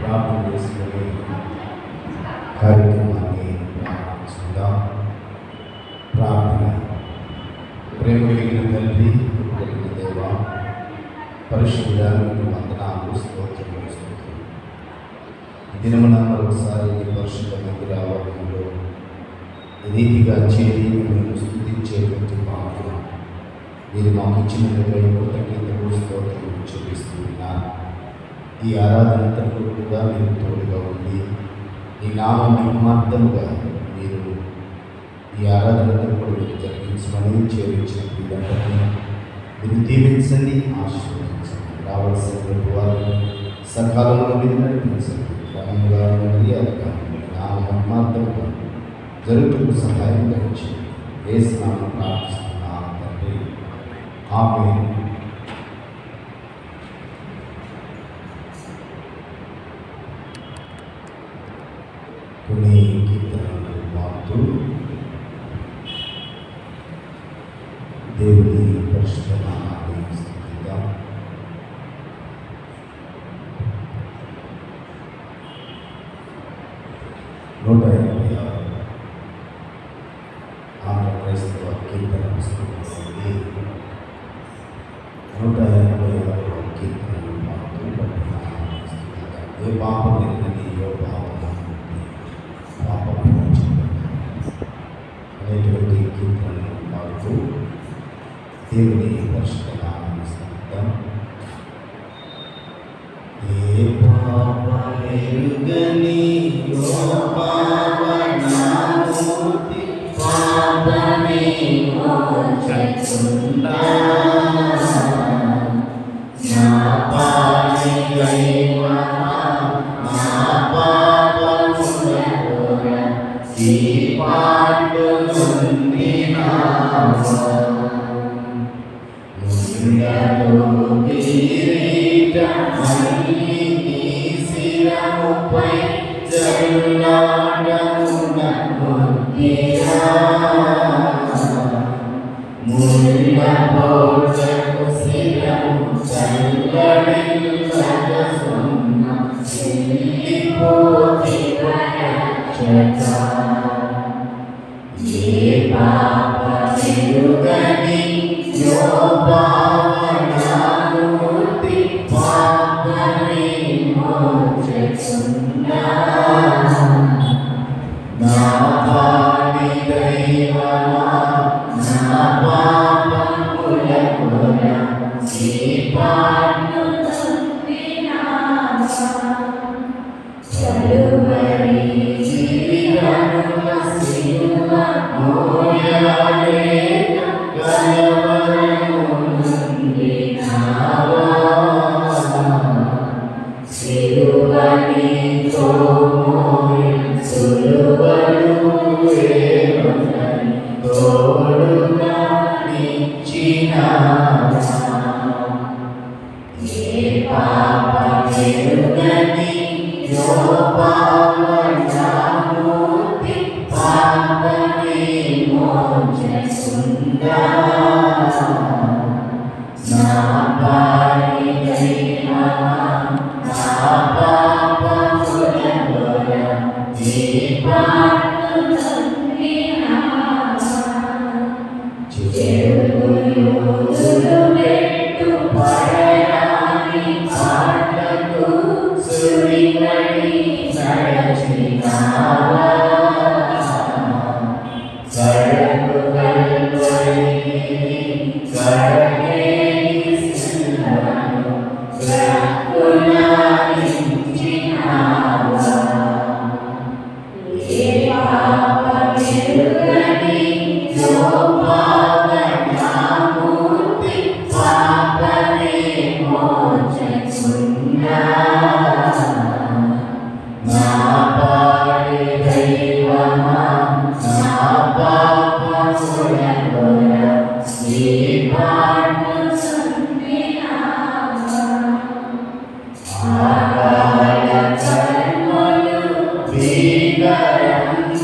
ప్రార్థన చేసుకుని కార్యక్రమాన్ని ప్రారంభించుకుందాం. ప్రార్థన. ప్రేమ కలిగిన తండ్రి, కలిగిన దేవ, పరిశుద్ధుడానికి వందనాలు, స్తోత్రములు. ఈ దినమున మరొకసారి ఈ పరిశుద్ధ మందిరావరణంలో రీతిగా చేరి మిమ్మల్ని స్తుతించేటువంటి భాగ్యం మీరు మాకు ఇచ్చినట్లుగా కృతజ్ఞతలు, స్తోత్రములు చూపిస్తూ ఉన్నారు. ఈ ఆరాధనంతా కూడా మీరు తోడుగా ఉండి ఈ నామ మహిమార్థముగా మీరు ఈ ఆరాధనంతా కూడా మీరు జరిగించమని చేరించిన వీళ్ళందరినీ మీరు దీవించండి, ఆశీర్వదించండి. రావాల్సిన వారు సకాలంలో మీరు నడిపించండి. క్రమంగా మర్యాదగా నామ మహిమార్థముగా జరుగుతున్న సహాయం దయచేయండి. యేసునామమున ప్రార్థిస్తున్నాను తండ్రి, ఆమేన్. కొన్ని కీర్తనలు పాడుతూ దేవుని పరిశుద్ధ నామాన్ని స్తుతిద్దాం. నూట 86 ఆంధ్ర క్రైస్తవ కీర్తన పుస్తకంలోని 186 కీర్తనలు పాడుతూ నామాన్ని స్తుతిద్దాం. ఏ పాపం లేదని ఏ పాపం అనేటువంటి కీర్తనలు పాడుతూ దేవుని పరిశుద్ధ నామాన్ని స్తుతిద్దాం. ఏ పాపమెరుగని ఓ పావనమూర్తి పాపమే మోక్షకుందా నా పాలికైవా నా పాపముల ఈ పాటు నుండి ముందలో గిరీట మళ్ళీ నీ శిరముపై జల్లాడమున ముద్దిరా ముళ్ళ పౌడకు శిరము చల్లడిల్లగ సున్న చెల్లిపోతి రక్షక ఏ పాపమెరుగని యో పావనమూర్తి పాపమే మోక్షకుందా నా పాలి దైవమా నా పాపముల కొర ఈ పాటు కలువరి జీవముల సిలువ మోయాలే కలవరము నుండి నావా సిలువనితో మోయ సులువలు వేరునని తోడుగా నిచ్చినావా ఏ పాపమెరుగని యో పావనమూర్తి పాపమే మోక్షకుందా నా పాలి దైవమా నా పాపముల కొర ఈ పాటు నుండి చెడుగులు పెట్టు పడరాని పాటకు సుడివడి నడచినావా కడకు కల్వరి కడగేని సిలువను గ్రక్కునాయించినావా ఏ పాపమెరుగని యో పావనమూర్తి పాపమే మోక్షకుందా నా పాలి దైవమా నా పాపముల కొర ఈ పాటు నుండి ఆకాల కర్మలు భీకరంబులైన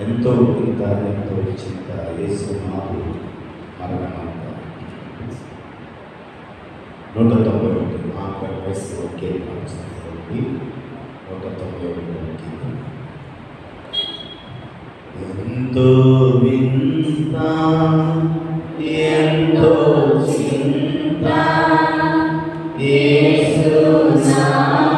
ఎంతో ఇంత ఎంతో చింత యేసు నాదు మరణమంత 191 ఆఖరి వయసు ఒకే మనసుకి 191 ఎంతో వింత ఎంతో చింత యేసు నాదు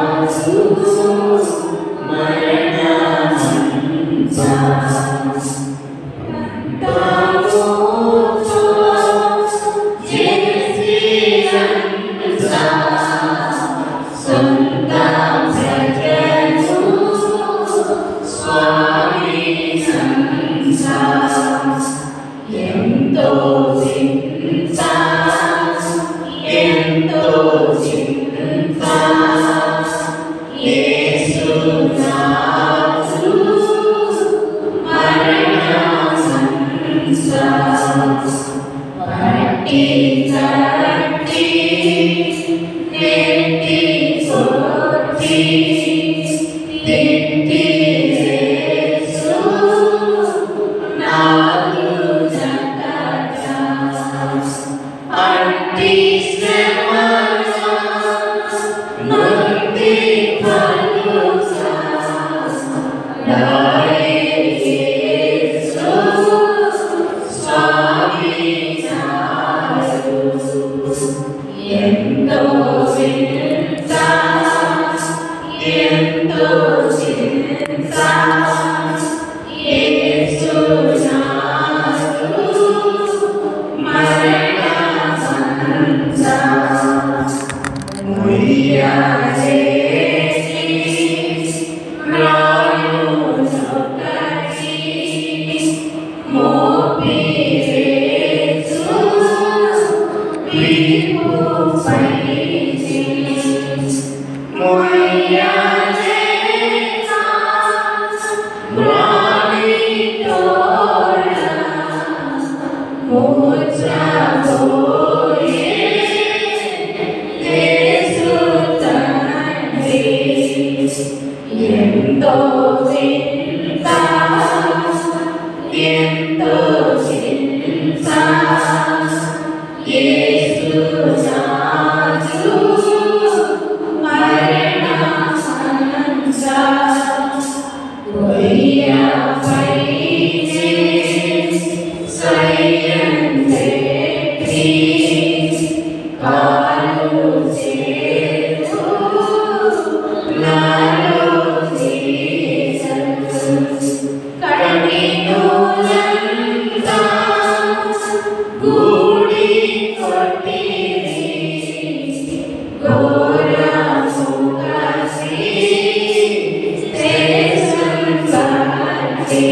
ఎంతో వింత ఎంతో చింత యేసు నాదు మరణమంత ముయ్యలేని రాయునొకటి మోపివేసు వీపుపైకి మొయ్యలేక మ్రాణితోడ మూర్ఛపోయే యేసు తండ్రి ఎంతో వింత ఎంతో చింత యేసు నాదు మరణమంత పొయ్యపైనే సయ్యందెట్టి కాలు చేతులు నాలో తీసెను కఠినులంతా గూడి కొట్టిరి ఘోరముగసి శేషంబట్టి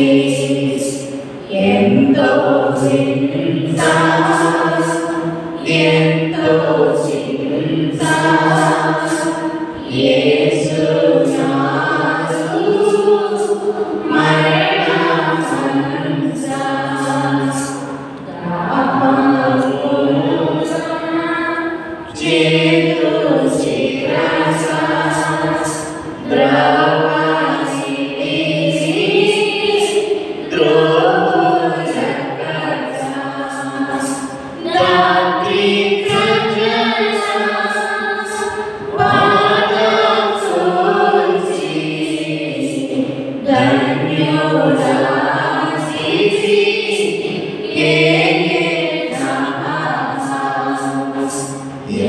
ఎంతో వింత ఎంతో చింత యేసు నాదు మరణమంత చేతు శిరస ద్రవాసి ద్రోణకట దాత్రి ప్రజల పాదసోచి ధన్యుడాసి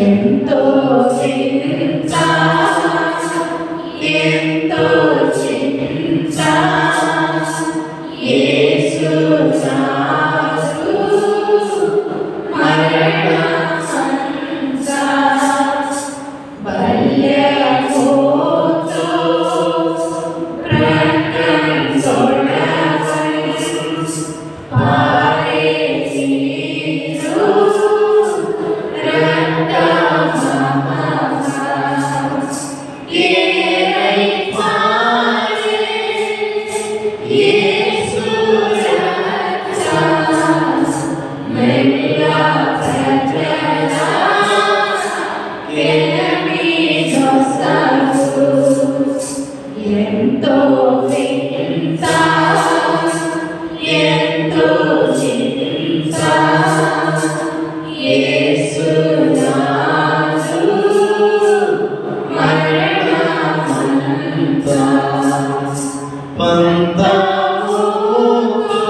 ఎంతో చింత ఎంతో చింత యేసు నాదు మరణమంత బల్యమోతో ప్రకంసొడవై పారేసిరు ఎంతో వింత ఎంతో చింత యేసు నాదు మరణమంత పంతముతో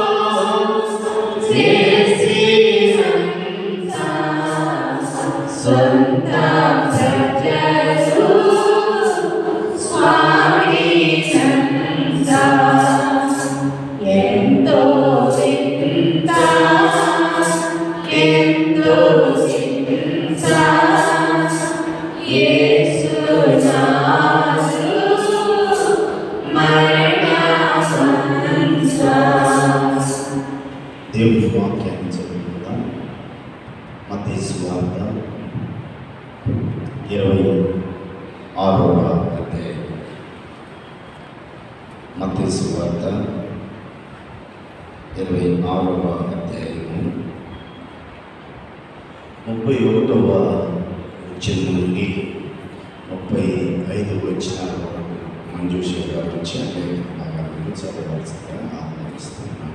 చేసినంత సొంత ప్రజలు స్వామినంత ఎంతో వింత ఎంతో చింత యేసు నాదు మరణమంత దేవుని వాక్యాన్ని చదువుకుందాం. మత్తయి సువార్త 26వ అధ్యాయం. మత్తయి సువార్త 26వ అధ్యాయము 31వ వచనం నుండి 35 వచనాల వరకు మంజూష గారు వచ్చి అనేక భాగాలను చదవవలసిందిగా ఆహ్వానిస్తున్నాను.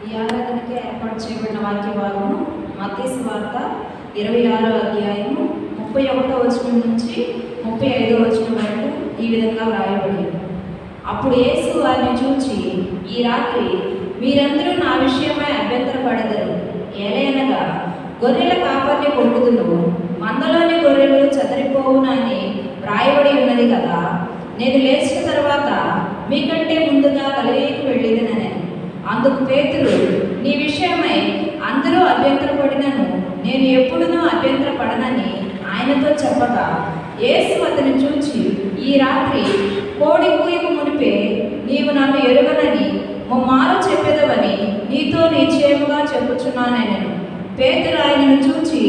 ఈ ఆరాధనకి ఏర్పాటు చేయబడిన వాక్య భాగము మత్తయి సువార్త 26వ అధ్యాయము 31వ వచనం నుంచి 35వ వచనం వరకు ఈ విధంగా వ్రాయబడింది. అప్పుడు యేసు వారిని చూచి, ఈ రాత్రి మీరందరూ నా విషయమై అభ్యంతరపడెదరు. ఏలయనగా గొర్రెల కాపర్ని కొట్టుదును, మందలోని గొర్రెలు చెదరిపోవునని వ్రాయబడి ఉన్నది కదా. నేను లేచిన తర్వాత మీకంటే ముందుగా గలిలయకు వెళ్ళేదనని. అందుకు పేతురు, నీ విషయమై అందరూ అభ్యంతరపడినను నేను ఎప్పుడునూ అభ్యంతరపడనని ఆయనతో చెప్పగా, యేసు అతని చూచి, ఈ రాత్రి కోడి కూయక మునిపే నీవు నన్ను ఎరుగనని ముమ్మారు చెప్పేదవని నీతో నిశ్చయముగా చెప్పుచున్నానెనను. పేతురు ఆయనను చూచి,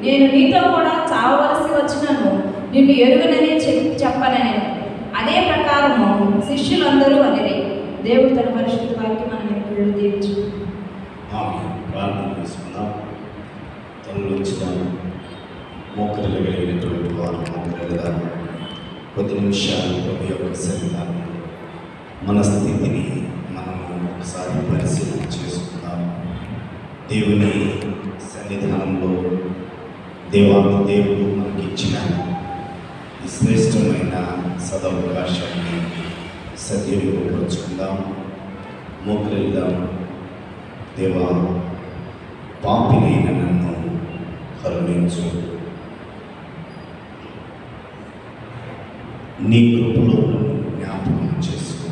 నేను నీతో కూడా చావవలసి వచ్చినను నిన్ను ఎరుగనని చెప్పనెను. అదే ప్రకారము శిష్యులందరూ అనిరి. దేవుడు తన పరిశుద్ధ వాక్యం మనం ఎప్పుడు దీవించు. ప్రార్థన చేసుకుందాం. తనలోంచిన మోకరిలు కలిగినటువంటి వారు మోకరిగా కొద్ది నిమిషాలు ప్రభు యొక్క సన్నిధానం మన స్థితిని మనము ఒకసారి పరిశీలన చేసుకుందాం. దేవుని సన్నిధానంలో దేవుడు మనకి ఇచ్చిన ఈ శ్రేష్టమైన సదవకాశాన్ని సద్వినియోగపరుచుకుందాం. మోకరిద్దాం. దేవా, పాపినైన నన్ను కరుణించు. నీ కృపలో జ్ఞాపకం చేసుకో.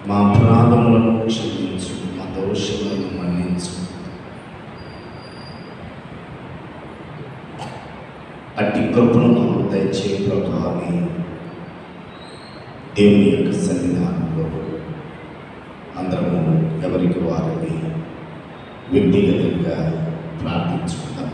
మా అపరాధములను క్షమించు, మా దోషములను మన్నించు. అట్టి కృపను మాకు దయచేయి ప్రభు అని దేవుని యొక్క సన్నిధానంలో అందరము ఎవరికి వారిని వ్యక్తిగతంగా ప్రార్థించుకుందాం.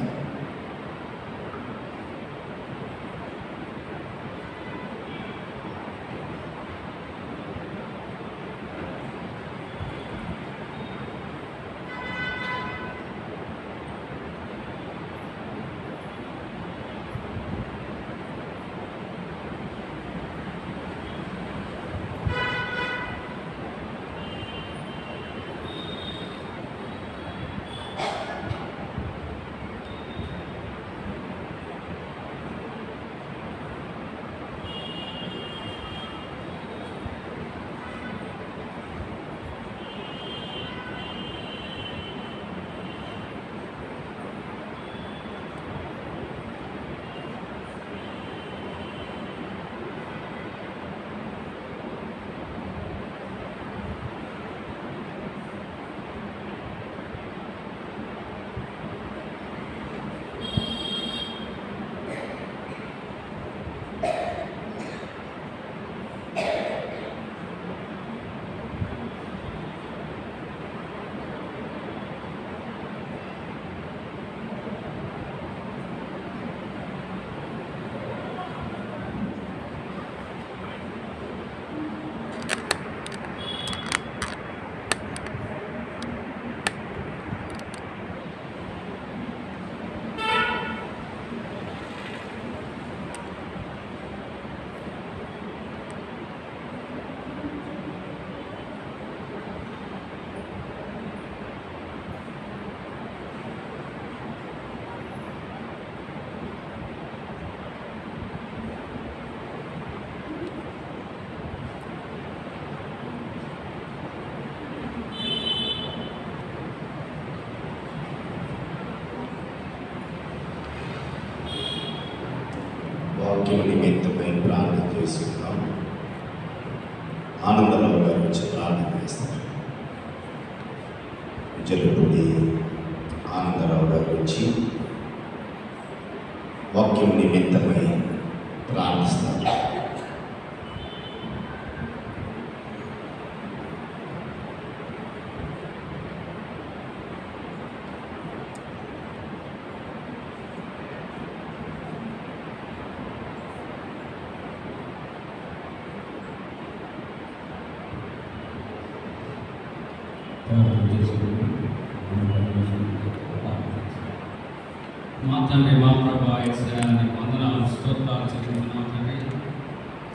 వాక్యం నిమిత్తమై ప్రార్థన చేసుకుందాం. ఆనందరావు గారు వచ్చి ప్రార్థన చేస్తారు. జరుగుతుంది. ఆనందరావు గారు వచ్చి వాక్యం నిమిత్తమై ప్రార్థిస్తారు. మా తండ్రి, మా ప్రభా యేసయ్యా, వందనాలు, స్తోత్రాలు చెల్లించున్నాం తండ్రి.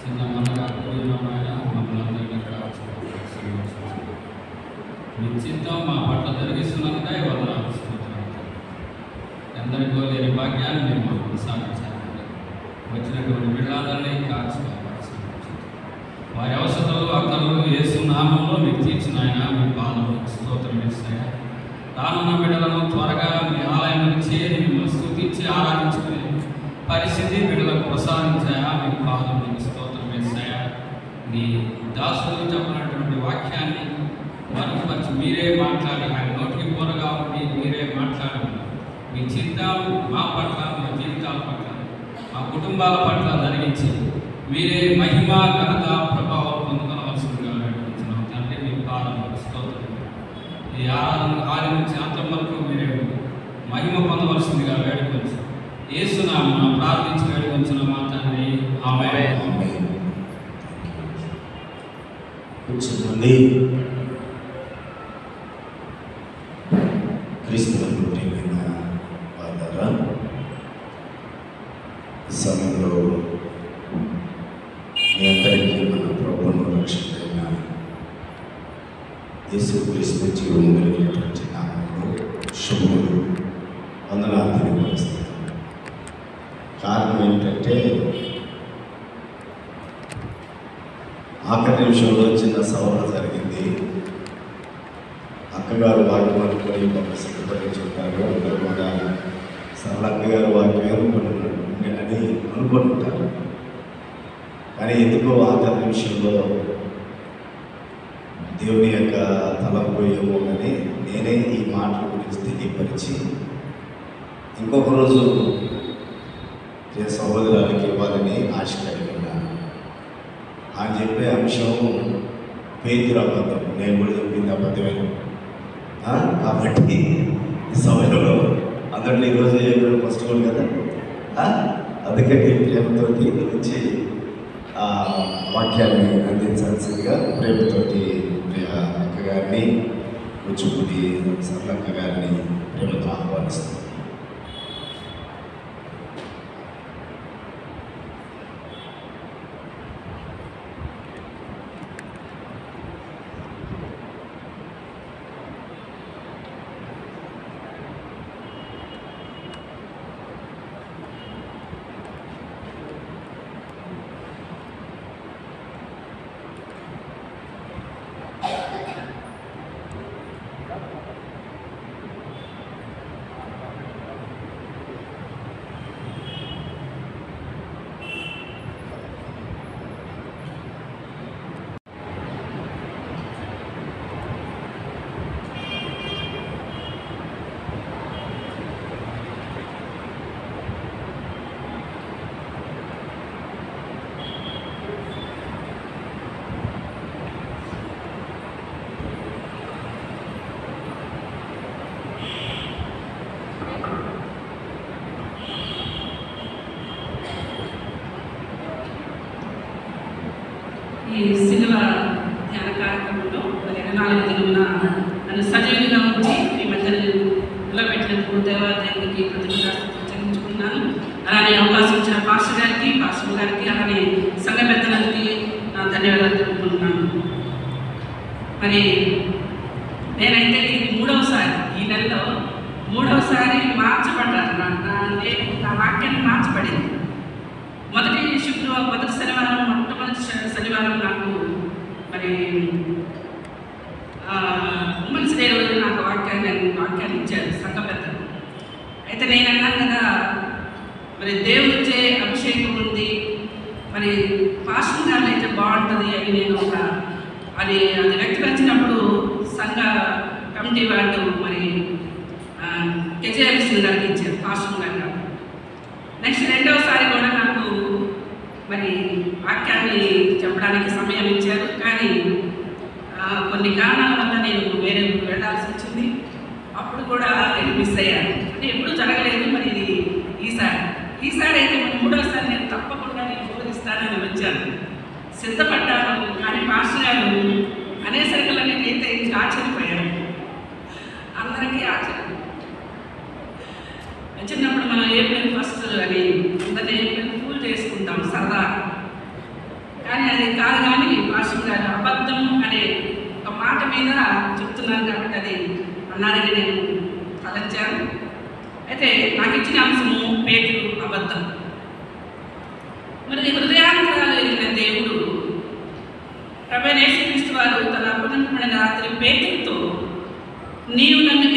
చిన్న మనగా కూడిన ఆయన మమ్మల్ని అందరినీ కాచి మీ చిత్తం మా పట్ల జరిగిస్తున్నందుకే వందనాలు స్తోత్రాలు. ఎందరికో లేని భాగ్యాన్ని మీరు మాకు కొనసాగించాలి. వచ్చినటువంటి బిడ్డలందరినీ కాచి వారి అవసరాలు అక్కలు యేసు నామంలో మీకు తీర్చిన ఆయన మీ పాదములకు స్తోత్రం వేస్తాయా. రానున్న బిడ్డలను త్వరగా మీ ఆలయానికి చేరి మిమ్మల్ని స్తుతించి ఆరాధించుకునే పరిస్థితి బిడ్డలకు ప్రసాదించాయా. మీ పాదములకు స్తోత్రం వేస్తాయా. మీ దాసులు చెప్పినటువంటి వాక్యాన్ని మరుగుపరిచి మీరే మాట్లాడి ఆయన నోటికి పూరగా ఉండి మీరే మాట్లాడి మీ చిత్తం మా పట్ల మా జీవితాల పట్ల మా కుటుంబాల పట్ల జరిగించి మీరే మహిమ ఘనత ప్రభావం పొందుకోవలసిందిగా వేడుకుంటున్నాం తండ్రి. మీ పాదములకు స్తోత్రం. ఈ ఆది నుంచి అంతం వరకు మీరే మహిమ పొందవలసిందిగా వేడుకొచ్చు యేసునామమున ప్రార్థించి వేడుకొంచున్నాం మా తండ్రి. ఆమేన్. కూర్చుంది. క్రీస్తునందు ప్రియమైన వారులారా, ఈ సమయంలో మీ అందరికీ మన ప్రభువును రక్షకుడైన యేసుక్రీస్తు జీవము కలిగినటువంటి నామములో శుభములు వందనాలు తెలియపరుస్తాను. కారణం ఏంటంటే ఆఖరి నిమిషంలో చిన్న సవరణ జరిగింది. అక్కగారు వాక్యం అనుకొని ఒక సిద్ధపడి చెప్పారు. అందరూ కూడా సరళక్క గారు వాక్యం అని అనుకుంటారు. కానీ ఎందుకో ఆఖరి నిమిషంలో దేవుని యొక్క తలంపు ఏమో అని నేనే ఈ మాటల గురించి తెలియపరిచి ఇంకొక రోజు సహోదరానికి ఇవ్వాలని ఆశ కలిగి ఉన్నాను. అని చెప్పే అంశం పేతురు అబద్ధం. నేను కూడా చెప్పింది అబద్ధమే. కాబట్టి ఈ సమయంలో అందరినీ ఈరోజు ఏడు ఫస్ట్ రోజు కదా, అందుకని ప్రేమతో గురించి వాక్యాన్ని అందించాల్సిందిగా ప్రేమతోటి అక్క గారిని కూచిపూడి సరళక్క గారిని ప్రేమతో ఆహ్వానిస్తున్నాను. ఈ సినిమా ధ్యాన కార్యక్రమంలో 24 దినమున నన్ను సజీవంగా ఉంచి మీ మధ్యలో నిలబెట్టినందుకు దేవాదేవునికి కృతజ్ఞతాస్తుతులు చెల్లించుకున్నాను. అలానే అవకాశం ఇచ్చిన పాస్టర్ గారికి అలానే సంఘ పెద్దలకి నా ధన్యవాదాలు తెలుపుకుంటున్నాను. మరి నేనైతే ఇది 3వసారి, ఈ నెలలో 3వసారి మార్చబడ్డాను. నా వాక్యాన్ని మార్చబడింది. మొదటి శనివారం మొట్టమొదటి శనివారం నాకు మరి ఉమెన్స్ డే రోజు నాకు వాక్యాన్ని ఇచ్చారు సంఘ పెద్దలు. అయితే నేను అన్నాను కదా, మరి దేవుడిచ్చే అభిషేకం ఉంది, మరి పాస్టర్ గారు అయితే బాగుంటుంది అని నేను అది వ్యక్తపరిచినప్పుడు సంఘ కమిటీ వాళ్ళు మరి కేజీఆర్ గారికి ఇచ్చారు పాస్టర్ గారు. నెక్స్ట్ 2వసారి కూడా నాకు మరి వాక్యాన్ని చెప్పడానికి సమయం ఇచ్చారు. కానీ కొన్ని కారణాల వల్ల నేను వేరే వెళ్ళాల్సి వచ్చింది. అప్పుడు కూడా నేను మిస్ అయ్యాను. అంటే ఎప్పుడూ జరగలేదు. మరి ఇది ఈసారి అయితే 3వసారి నేను తప్పకుండా నేను బోధిస్తానని వచ్చాను, సిద్ధపడ్డాను. కానీ పాస్టర్ గారు అనేసరికల్లా నేనైతే ఇంకా ఆశ్చర్యపోయాను. అందరికీ ఆశ్చర్యం. చిన్నప్పుడు మనం ఏప్రిల్ 1 అని అందరినీ ఏప్రిల్ ఫూల్ చేసుకుంటాం సరదా. కానీ అది కాదు. కానీ పాస్టర్ గారు అబద్ధం అనే ఒక మాట మీద చెప్తున్నాను కాబట్టి అది అన్నారని నేను తలంచాను. అయితే నాకు ఇచ్చిన అంశము పేతురు అబద్ధం. మరి హృదయాంతరాలు ఎరిగిన దేవుడు ప్రభువైన యేసుక్రీస్తు వారు తన అప్పగింపబడిన రాత్రి పేతురుతో నీవు నన్ను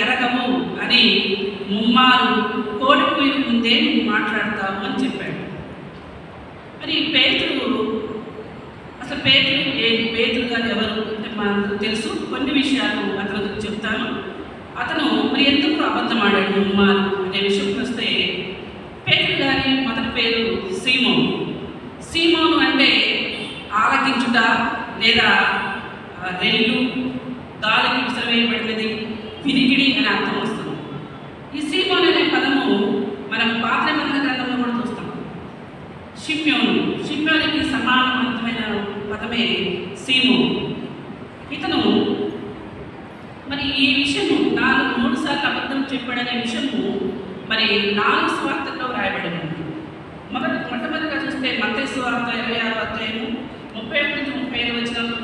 ఎరగము అని ముమ్మారు కోడిపోయిన ముందే నువ్వు మాట్లాడతావు అని చెప్పాడు. మరి పేతురు అసలు పేతురు గారు ఎవరు అంటే మనకు తెలుసు. కొన్ని విషయాలు అతని గురించి చెప్తాను. అతను మరి ఎందుకు అబద్ధం ఆడాడు ముమ్మారు అనే విషయంకి వస్తే పేతురు గారి మొదటి పేరు సీమోను. సీమోను అంటే ఆలకించుట లేదా రెల్లు గాలికి విసిరవేయబడినది వినికిడి అని అర్థం వస్తుంది. ఈ సీమోన్ అనే పదము మనం పాత నిబంధన గ్రంథంలో కూడా చూస్తాం. షిమ్యోనుకి సమానవంతమైన పదమే సీమోన్. ఇతను మరి ఈ విషయము 3 సార్లు అబద్ధం చెప్పాడనే విషయము మరి 4 సువార్తల్లో రాయబడింది. మొట్టమొదటిగా చూస్తే మత్తయి సువార్త 26వ అధ్యాయము 31-35 వచనాలు,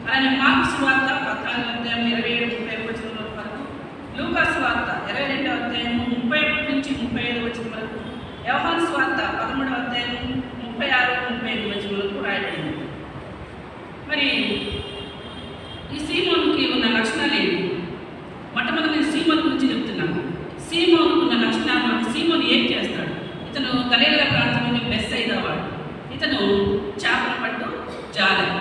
అలానే మార్కు సువార్త 14వ అధ్యాయం 27-30 వచనాల వరకు, లూకా సువార్త 22వ అధ్యాయం 31-35 వచనం వరకు, యోహాను సువార్త 13వ అధ్యాయం 36-35 వచనాలకు రాయబడింది. మరి ఈ సీమోనుకి ఉన్న లక్షణాలు ఏంటి? మొట్టమొదటి నేను సీమోను గురించి చెప్తున్నాను. సీమోనుకు ఉన్న లక్షణాలు, సీమోను ఏం చేస్తాడు? ఇతను గలీలయ ప్రాంతంలోని బెత్సయిదా వాడు. ఇతను చేపల పట్టు జాలరి.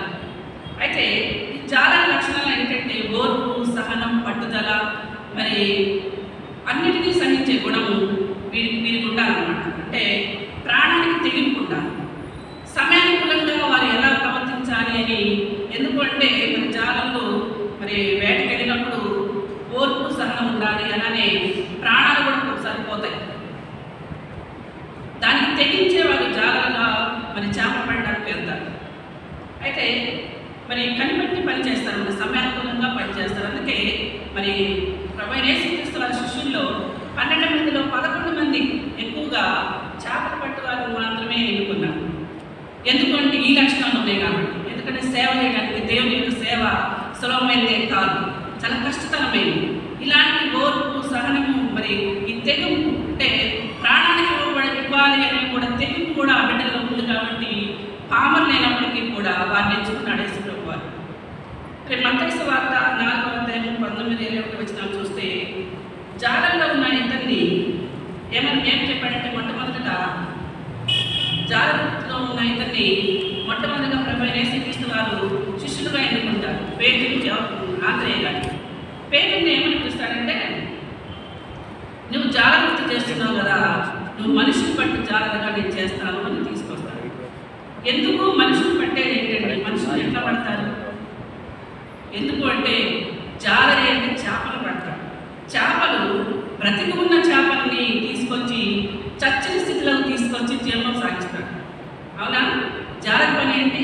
అయితే ఈ జాలరి లక్షణాలు ఏంటంటే ఓర్పు, సహనం, పట్టుదల, మరి అన్నిటినీ సహించే గుణము వీరికి ఉండాలన్నమాట. అంటే ప్రాణానికి తెగింపు ఉండాలి. సమయానుకూలంగా వారు ఎలా ప్రవర్తించాలి అని. ఎందుకంటే మన జాలంలో మరి వేటకి వెళ్ళినప్పుడు ఓర్పు, సహనం ఉండాలి. అలానే ప్రాణాలు కూడా సరిపోతాయి. దానికి తెగించే వాళ్ళు జాగ్రత్తగా మరి చేపలు పడడానికి వెళ్తారు. అయితే మరి కనిపెట్టి పనిచేస్తారు, మన సమయానుకూలంగా పనిచేస్తారు. అందుకే మరి ప్రభువైన యేసుక్రీస్తు వారి శిష్యుల్లో 12 మందిలో 11 మంది ఎక్కువగా చేపలు పట్టు వారు మాత్రమే ఎన్నుకున్నారు. ఎందుకంటే ఈ లక్షణాలు ఉన్నాయి కాబట్టి. ఎందుకంటే సేవ చేయడానికి దేవుని యొక్క సేవ సులభమైనదే కాదు, చాలా కష్టతరమైనది. ఇలాంటి ఓర్పు, సహనము, మరి ఈ తెగింపు అంటే ప్రాణానికి ఇవ్వాలి అని కూడా తెగింపు కూడా ఆ బిడ్డలో ఉంది కాబట్టి పామర్ లేనప్పటికీ కూడా వారిని ఎంచుకున్నాడు యేసుప్రభువు వారు. రేపు మత్తయి సువార్త 4వ అధ్యాయం 19-21 వచనాలు చూస్తే జాలంలో ఉన్న ఇద్దరిని ఏం చెప్పాడంటే మొట్టమొదటిగా జాలంలో ఉన్న ఇద్దరిని మొట్టమొదటిగా ప్రభువైన యేసుక్రీస్తు వారు శిష్యులుగా ఎన్నుకుంటారు. పేతురు, ఆంద్రేయ గారు. పేతురుని ఏమని పిలుస్తారంటే, నువ్వు జాగ్రత్త చేస్తున్నావు కదా, నువ్వు మనిషిని పట్టి జాగ్రత్తగా నేను చేస్తాను అని తీసుకొస్తాను. ఎందుకు మనుషులు పట్టేది ఏంటంటే, మనుషులు ఎట్లా పడతారు? ఎందుకు అంటే జాలరి అంటే చేపలు పడతారు. చేపలు బ్రతికి ఉన్న చేపలని తీసుకొచ్చి చచ్చిన స్థితిలోకి తీసుకొచ్చి జీవనం సాగిస్తాడు. అవునా? జాలరి పని ఏంటి?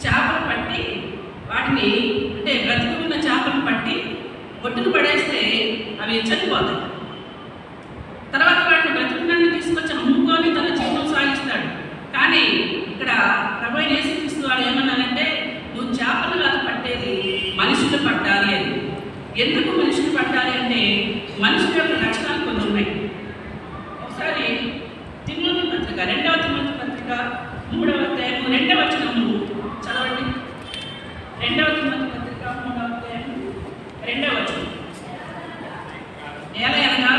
చేపలు పట్టి వాటిని అంటే బ్రతికి ఉన్న చేపలను పట్టి ఒడ్డును పడేస్తే అవి చనిపోతాయి. తర్వాత వాటిని బ్రతికున్నాన్ని తీసుకొచ్చి అమ్ముకొని తన జీవనం సాగిస్తాడు. కానీ ఇక్కడ ప్రభువైన యేసుక్రీస్తు వారు ఏమన్నారంటే, నువ్వు చేపలు కాదు పట్టేది, మనుషులు పట్టాలి అని. ఎందుకు మనుషులు పట్టాలి అంటే మనుషుల యొక్క లక్షణాలు కొన్ని ఉన్నాయి. ఒకసారి తిమోతి పత్రిక 2వ తిమోతి పత్రిక 3వ అధ్యాయం 2వ వచనము చదవండి. 2వ తిమోతి పత్రిక 3వ అధ్యాయం 2వ వచనం. అనగా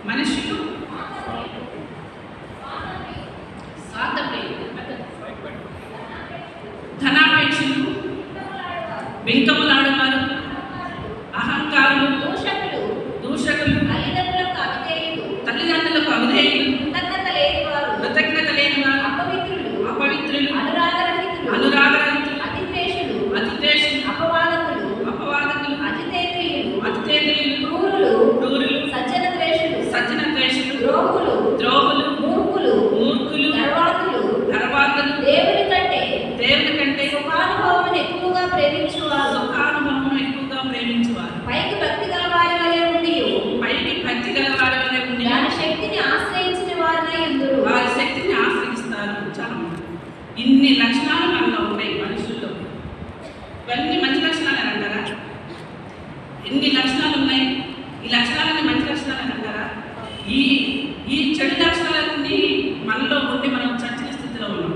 మనుషులు ధనాపేక్షలు, బింకములాడువారు, అహంకారులు, దూషకులు, తల్లిదండ్రులకు అవిధేయులు, కృతజ్ఞత లేనివారు, అపవిత్రులు, అనురాగరహితులు, అతిద్వేషులు, అపవాదకులు, అతితేజీయులు, క్రూరులు, సజ్జన ద్వేషులు, ద్రోహులు, మూర్ఖులు, గర్వాతులు, దేవుని కంటే సుఖానుభవమును ఎక్కువగా ప్రేమించువారు, పైకి భక్తి గలవారి వలె ఉండి వారి శక్తిని ఆశ్రయించిన వారినే ఎందురు. వారి శక్తిని ఆశ్రయిస్తారు. చాలా ఇన్ని లక్షణాలు మనలో ఉన్నాయి మనుషుల్లో. ఇవన్నీ మంచి లక్షణాలు అని అంటారా? ఎన్ని లక్షణాలు ఉన్నాయి, ఈ లక్షణాలన్నీ మంచి లక్షణాలు అని అంటారా? ఈ చెడు లక్షణాలన్నీ మనలో ఉండి మనం చచ్చిన స్థితిలో ఉన్నాం.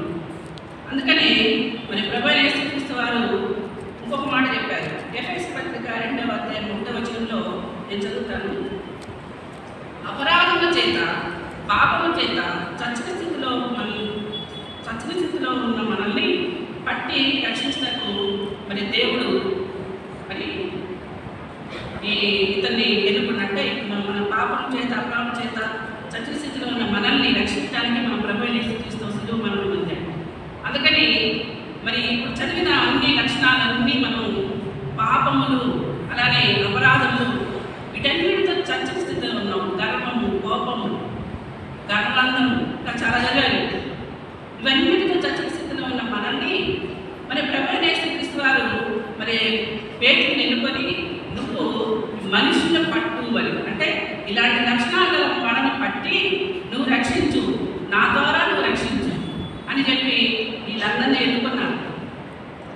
అందుకని మన ప్రభువైన యేసుక్రీస్తు వారు ఇంకొక మాట చెప్పారు. ఎఫెసీ పత్రిక 2వ అధ్యాయం 1వ వచనంలో నేను చదువుతాను. అపరాధముల చేత పాపముల చేత చచ్చిన స్థితిలో ఉన్న మనల్ని పట్టి రక్షించినట్టు మరి దేవుడు మరి ఇతన్ని ఎన్నుకున్నట్టే మన పాపం చేత అపరాధం చేత చచ్చిన స్థితిలో ఉన్న మనల్ని రక్షించడానికి మన ప్రభువైన యేసుక్రీస్తు శిలువ మరణం పొందాడు. అందుకని మరి ఇప్పుడు చదివిన అన్ని లక్షణాలన్నీ మనం పాపములు అలానే అపరాధములు వీటన్నిటితో చచ్చిన స్థితిలో ఉన్నాం. గర్వము, కోపము, గర్వాంధం ఇంకా చాలా జరిగాయి. ఇవన్నిటితో చచ్చిన స్థితిలో ఉన్న మనల్ని మరి ప్రభువైన యేసుక్రీస్తు వారు మరి పేతురుని ఎన్నుకొని నువ్వు మనుషుల పట్టు అని, అంటే ఇలాంటి లక్షణాలు వాళ్ళని పట్టి నువ్వు రక్షించు, నా ద్వారా నువ్వు రక్షించు అని చెప్పి వీళ్ళందరినీ ఎన్నుకున్నారు.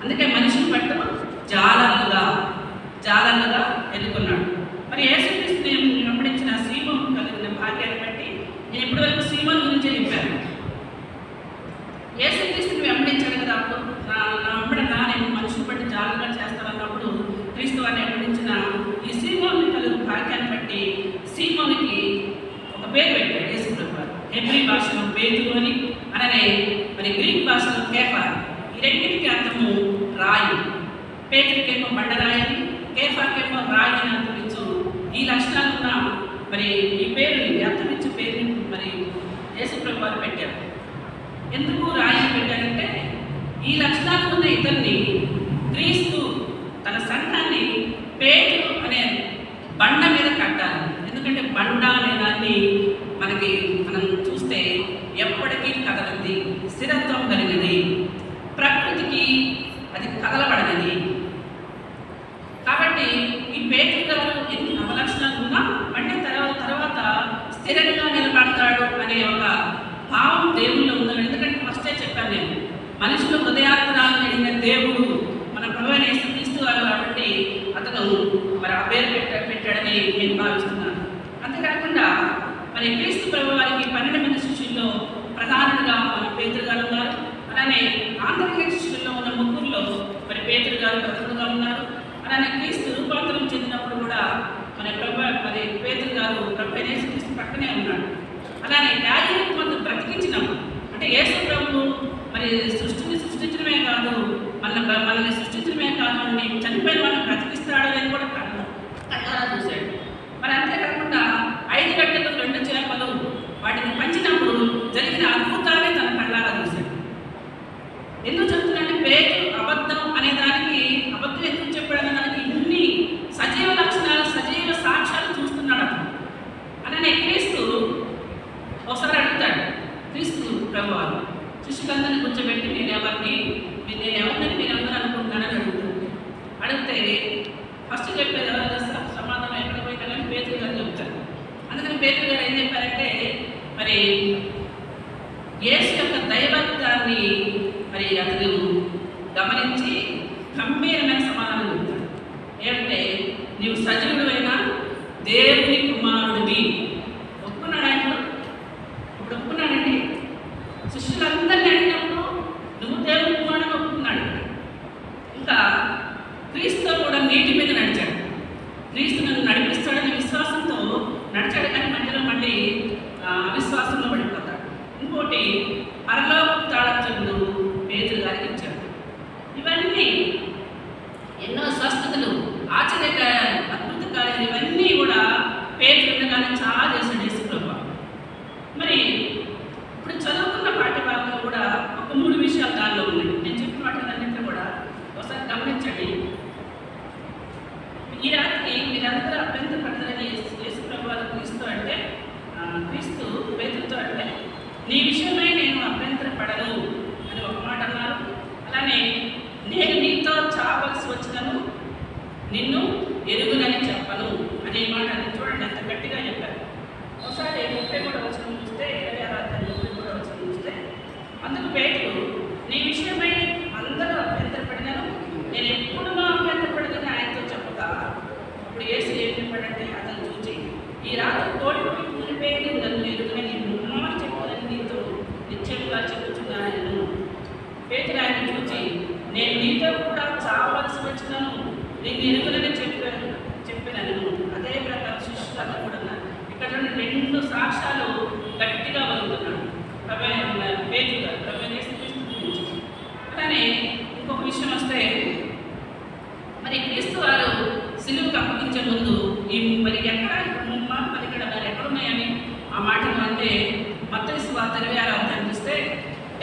అందుకే మనిషిని పట్టు జాలర్లుగా ఎన్నుకున్నాడు. మరి యేసుక్రీస్తుని వెంబడించిన సీమోను కలిగిన భాగ్యాన్ని బట్టి నేను ఇప్పటివరకు సీమోను గురించే చెప్పాను. యేసుక్రీస్తుని వెంబడించాడు కదా, అప్పుడు నా వెంబడనా నేను మనిషిని బట్టి జాగ్రత్తగా చేస్తానన్నప్పుడు క్రీస్తు వారిని వెంబడించిన ఈ సీమోను కలిగిన భాగ్యాన్ని బట్టి సీమోనికి ఒక పేరు పెట్టాడు యేసుక్రీస్తు వారు. హెబ్రీ భాషలో పేతురు అని, అలానే మరి గ్రీక్ భాషలో కేఫా. ఈ రెండింటికి అర్థము రాయి. పేతురికేమో బండరాయి, కేఫాకేమో రాయి అని అర్థమించు. ఈ లక్షణాలు ఉన్న మరి ఈ పేరుని అర్థమించే పేరుని మరి యేసుప్రభు వారు పెట్టారు. ఎందుకు రాయి పెట్టారంటే ఈ లక్షణాలు ఉన్న ఇతన్ని క్రీస్తు తన సంఘాన్ని పేతురు అనే బండ మీద కట్టాలి. ఎందుకంటే బండ అనే దాన్ని మనం చూస్తే ఎప్పటికీ కదలది, స్థిరత్వం కలిగినది, ప్రకృతికి అది కదలబడనిది. కాబట్టి ఈ పేతురు గారు ఎన్ని అవలక్షణాలు ఉన్నా అంటే తర్వాత స్థిరంగా నిలబడతాడు అనే ఒక భావం దేవుల్లో ఉందని. ఎందుకంటే ఫస్టే చెప్పాను నేను, మనుషుల హృదయాత్రాలను అడిగిన దేవుడు మన ప్రభువైన యేసుక్రీస్తు వారు కాబట్టి అతను మరి ఆ పేరు పెట్టాడని నేను భావిస్తున్నాను. అంతేకాకుండా మరి క్రీస్తు ప్రభు వారికి 12 మంది శిష్యుల్లో ప్రధానులుగా మన పేతురు గారు ఉన్నారు. అలానే ఆంధ్రకేయ శిష్యుల్లో ఉన్న ముగ్గురులో మరి పేతురు గారు ప్రధానులుగా ఉన్నారు. అలానే క్రీస్తు రూపాంతరం చెందినప్పుడు కూడా మరి పేతురు గారు ప్రభు యేసుక్రీస్తు పక్కనే ఉన్నాడు. అలానే యాజకులు కొంత బ్రతికించినప్పుడు అంటే యేసు ప్రభు మరి సృష్టించడమే కాదు, మనల్ని సృష్టించడమే కాదు అని చనిపోయిన వాళ్ళని బ్రతికిస్తాడు అని కూడా కళ్ళారా చూశాడు. మరి అంతేకాకుండా 5 గంటలు 2 చేపలు వాటిని పంచినప్పుడు జరిగిన అద్భుతాన్ని తన కళ్ళారా చూశాడు. ఎందుకు చెప్తున్నాడంటే పేతురు అబద్ధం అనే దానికి, అబద్ధం ఎందుకు చెప్పాడనే దానికి ఇన్ని సజీవ లక్షణాలు, సజీవ సాక్ష్యాలు చూస్తున్నాడు అతను. అలానే క్రీస్తు ఒకసారి అడుగుతాడు, క్రీస్తు ప్రభువారు శిష్యులందరినీ కూర్చోబెట్టి నేను ఎవరిని మీరందరూ అనుకుంటున్నానని అడిగితే ఫస్ట్ చెప్పేది ఎవరు సమాధానం ఎక్కడ పోయినా కానీ పేతురు గారు చెప్తారు. అందుకని పేతురు గారు ఏం చెప్పారంటే మరి యేసు యొక్క దైవత్వాన్ని మరి అతను గమనించి గంభీరమైన సమాధానం చెప్తాడు. ఏమంటే నీవు సజీవుడైన దేవుని కుమారుడివి. ఒప్పుకున్నాడు ఆయన. ఇప్పుడు ఒప్పుకున్నాడండి. శిష్యులందరినీ అడిగినప్పుడు నువ్వు దేవుని కుమారుడిని ఒప్పుకున్నాడు. ఇంకా క్రీస్తు కూడా నీటి మీద నడిచాడు. క్రీస్తు నన్ను నడిపిస్తాడనే విశ్వాసంతో నడిచాడు, కానీ మధ్యలో మళ్ళీ అవిశ్వాసంలో పడిపోతాడు. ఇంకోటి పరలోక తాళచండు పేతురు గారికి ఇచ్చాడు. ఇవన్నీ ఎన్నో స్వస్థతలు, ఆశ్చర్యకార్యాలు, అద్భుత కార్యాలు ఇవన్నీ కూడా పేతురు ఉండగానే చాలా చేశాడు యేసు ప్రభువు. మరి ఇప్పుడు చదువుకున్న పాఠ్యభాగంలో కూడా ఒక 3 విషయాలు దానిలో ఉన్నాయి. నేను చెప్పిన వాటిలన్నింటినీ కూడా ఒకసారి గమనించండి. ఈ రాత్రి మీరందరూ అభ్యంతర పడతారని యేసు ప్రభు వారు క్రీస్తు పేతురుతో అంటే నీ విషయమై నేను అభ్యంతర పడను అని ఒక మాట అన్నారు. అలానే నేను నీతో చావలసి వచ్చినను నిన్ను ఎరుగునని చెప్పను అనే మాట చూడండి ఎంత గట్టిగా చెప్పారు. ఒకసారి 33వ వచనం చూస్తే 26వ అధ్యాయం 33వ వచనం చూస్తే అందుకు పేతురు నీ విషయమై అందరూ అభ్యంతరపడినను నేను ఎప్పుడు ఈ రాత్రి కోడిపోయి మునిపే నేను నన్ను ఎరుగని ముమ్మారు చెప్పాలని నీతో నిశ్చయంగా చెప్పుచున్నాను. పేతురు ఆయన చూచి, నేను నీతో కూడా చావలసి వచ్చినాను, నేను ఎరుగలని చెప్పినాను. అదే ప్రకారం శిష్యులు కూడా ఇక్కడ 2 సాక్ష్యాలు గట్టిగా వదులుతున్నాడు పేతురు గారు అలానే ఇంకొక విషయం వస్తే, మరి క్రీస్తు వారు సిలువకు అప్పగించే ముందు ఈ మరి ఎక్కడ ముమ్మారు పలికడ ఎక్కడున్నాయని ఆ మాటలు అంటే మత్తయి సువార్త 26వ అధ్యాయం చూస్తే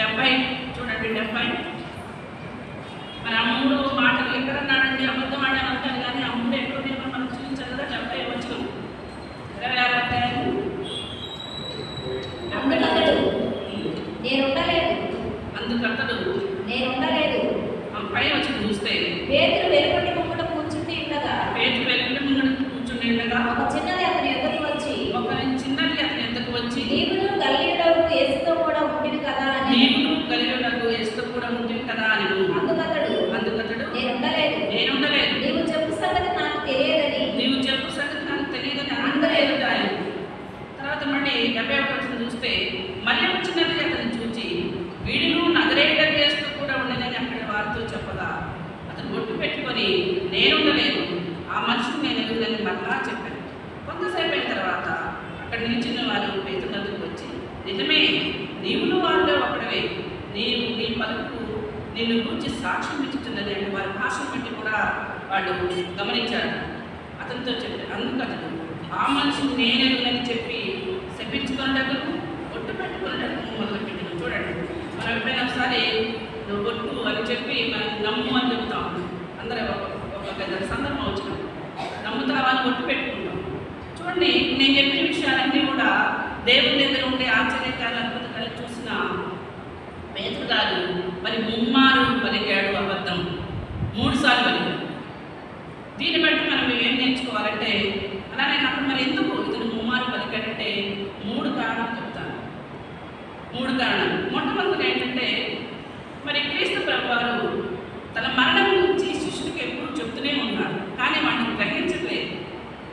70 చూడండి 70 మరి ఆ 3 మాటలు ఎక్కడన్నాడండి అబద్ధం ఆడాను అంటారు కానీ ఆ 3 ఎక్కడున్నాయో మనం చూపించాలి కదా. 70 వచ్చిన 26వ అధ్యాయం అందుకతడు పై వచ్చి చూస్తే పేతురు వెలుపటి ముంగట కూర్చుండి ఉండగా ఒక చిన్నది అతని ఎదురు వచ్చి నీవును గలిలయుడగు యేసుతో కూడా ఉంటివి కదా అని అందుకతడు నేను ఉండలేదు నీవు చెప్పు సంగతి నాకు తెలియదని అందలేదు. తర్వాత మళ్ళీ 71 చూస్తే మళ్ళీ చిన్నది అతను చూచి వీడిను నజరేయుడగు యేసుతో కూడా ఉండేదని అక్కడ వారితో చెప్పగా అతను ఒట్టు పెట్టుకొని నేనుండలేదు, ఆ మనిషిని నేను ఎదుగుదని మరలా చెప్పాను. కొంతసేపు అయిన తర్వాత అక్కడ నిలిచిన వారు పేతురు దగ్గరకు వచ్చి, నిజమే నీవును వాళ్ళలో ఒకడవే, నీవు నీ పలుకు నిన్ను గురించి సాక్ష్యం ఇచ్చుతున్నది అంటే వారి భాషను బట్టి కూడా వాళ్ళు గమనించారు. అతనితో చెప్పారు. అందుకు అతను ఆ మనిషిని నేనెదుగునని చెప్పి శపించుకున్నట్టు ఒట్టు పెట్టుకున్నట్టు మొదలుపెట్టాను. చూడండి, మనం ఎప్పుడైనా ఒకసారి నువ్వు ఒట్టు అని చెప్పి మనం నమ్ము అని చెప్తాం. అందరూ ఒక సందర్భం వచ్చినాం, నమ్ముతావా అని ఒట్టు పెట్టుకుంటాం. చూడండి, నేను చెప్పిన విషయాలన్నీ కూడా దేవుని దగ్గర ఉండే ఆశ్చర్యకాలు అద్భుతాలు చూసిన పేతురు గారు మరి ముమ్మారు పలికాడు అబద్ధం, 3 సార్లు పలికాడు. దీన్ని బట్టి మనం ఏం నేర్చుకోవాలంటే, అలానే అప్పుడు మరి ఎందుకు ఇతను ముమ్మారు పలికాడంటే 3 కారణాలు చెప్తాను. 3 కారణాలు. మొట్టమొదటి ఏంటంటే, మరి క్రీస్తు ప్రభువారు తన మరణం గురించి శిష్యుడికి ఎప్పుడు చెప్తూనే ఉన్నాడు, కానీ వాటిని గ్రహించట్లేదు,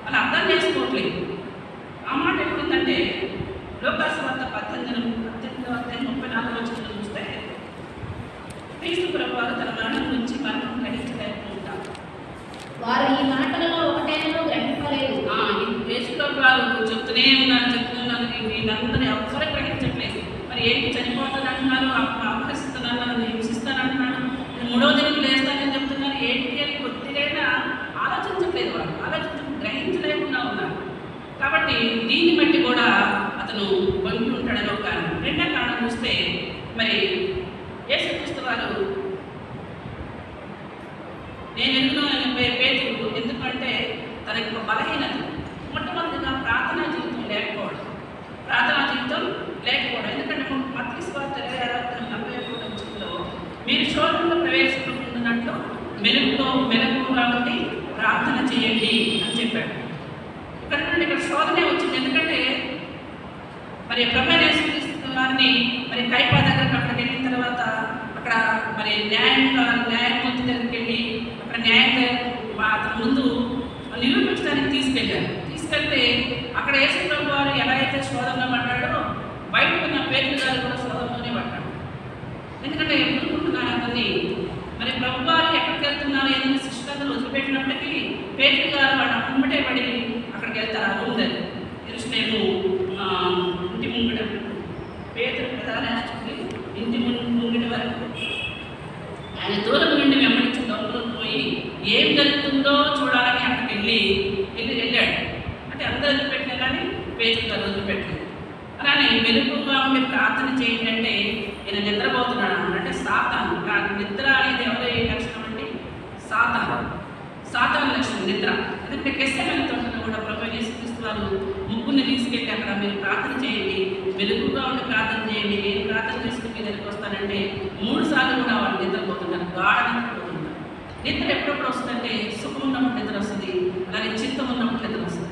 వాళ్ళు అర్థం చేసుకోవట్లేదు. ఆ మాట ఎప్పుడుందంటే లోకాసు వార్త 18:34 చూస్తే క్రీస్తు ప్రభువారు తన మరణం గురించి మనం గ్రహించలేకపోతారు. వారు ఈ మాటలలో ఒకటేనో గ్రహింపలేదు. యేసు ప్రభువారు చెప్తూనే ఉన్నారు వీళ్ళందరూ ఎవరు గ్రహించట్లేదు. మరి ఏంటి చనిపోతుంది అంటున్నారు, అపహరిస్తున్నాను, హింసిస్తానంటున్నాడు, 3వ దినం లేస్తానని చెప్తున్నారు, ఏంటి అని కొద్దిగా ఆలోచించట్లేదు. వాళ్ళు గ్రహించలేకుండా ఉన్నారు. కాబట్టి దీన్ని బట్టి కూడా అతను వంగి ఉంటాడని ఒక కారణం. 2వ కారణం చూస్తే మరి యేసుక్రీస్తు వారు నేను ఎదుగును పేతురు ఎందుకంటే తనకి ఒక బలహీనత. మొట్టమొదటిగా ప్రార్థనా జీవితం లేకపోవడం. ఎందుకంటే మత్తయి సువార్త 26:41 మీరు శోధనలో ప్రవేశించుకున్నట్లు మెలకువగా ఉండి ప్రార్థన చేయండి అని చెప్పాడు. ఇక్కడ శోధనే వచ్చింది. ఎందుకంటే మరి ప్రభువైన యేసుక్రీస్తు వారిని మరి కైపా దగ్గరకు అక్కడికి వెళ్ళిన తర్వాత అక్కడ మరి న్యాయమూర్తి దగ్గరికి వెళ్ళి అక్కడ అతని ముందు నిరూపించడానికి తీసుకెళ్తే అక్కడ యేసు ప్రభు వారు ఎలా అయితే శోధనలో పడ్డాడో బయట ఉన్న పేతురు గారు కూడా శోధనలోనే పడ్డాడు. ఎందుకంటే ఎదుర్కొంటున్నారు అతన్ని. మరి ప్రభు వారు ఎక్కడికి వెళ్తున్నారు ఏదైనా శిష్యులందరూ వదిలిపెట్టినప్పటికీ పేతురు గారు వాడు అమ్మటే పడి అక్కడికి వెళ్తారు. ఆ రూమ్ దగ్గర యెరూషలేము ఇంటి ముంగట పేతురు ప్రధాన ఇంటి ముంగటి వరకు ఆయన దూరం నుండి వెంబడించి దొంగలోకి పోయి ఏం జరుగుతుందో చూడాలని అక్కడికి వెళ్ళాడు. అంటే అందరూ వదిలిపెట్టినా కానీ పేతురు గారు వదిలిపెట్టలేదు. అలానే మెలుగుగా ఉండి ప్రార్థన చేయండి అంటే ఈయన నిద్రపోతున్నాడు అంటే సాతాను. నిద్ర అనేది ఎవరి లక్షణం అంటే సాతాను లక్షణం నిద్ర. ఎందుకంటే గెత్సేమనే తోటలో కూడా ప్రభువైన యేసుక్రీస్తు వారు ముగ్గురిని తీసుకెళ్ళి అక్కడ మీరు ప్రార్థన చేయండి, మెలుగుగా ఉండి ప్రార్థన చేయండి, నేను ప్రార్థన చేసుకుని మీ దగ్గరికి వస్తానంటే 3 సార్లు కూడా వాళ్ళు నిద్రపోతున్నారు, గాఢ నిద్రపోతున్నారు. నిద్ర ఎప్పుడెప్పుడు వస్తుందంటే సుఖం ఉన్నప్పుడు నిద్ర వస్తుంది, అలానే చింతం ఉన్నప్పుడు నిద్ర వస్తుంది.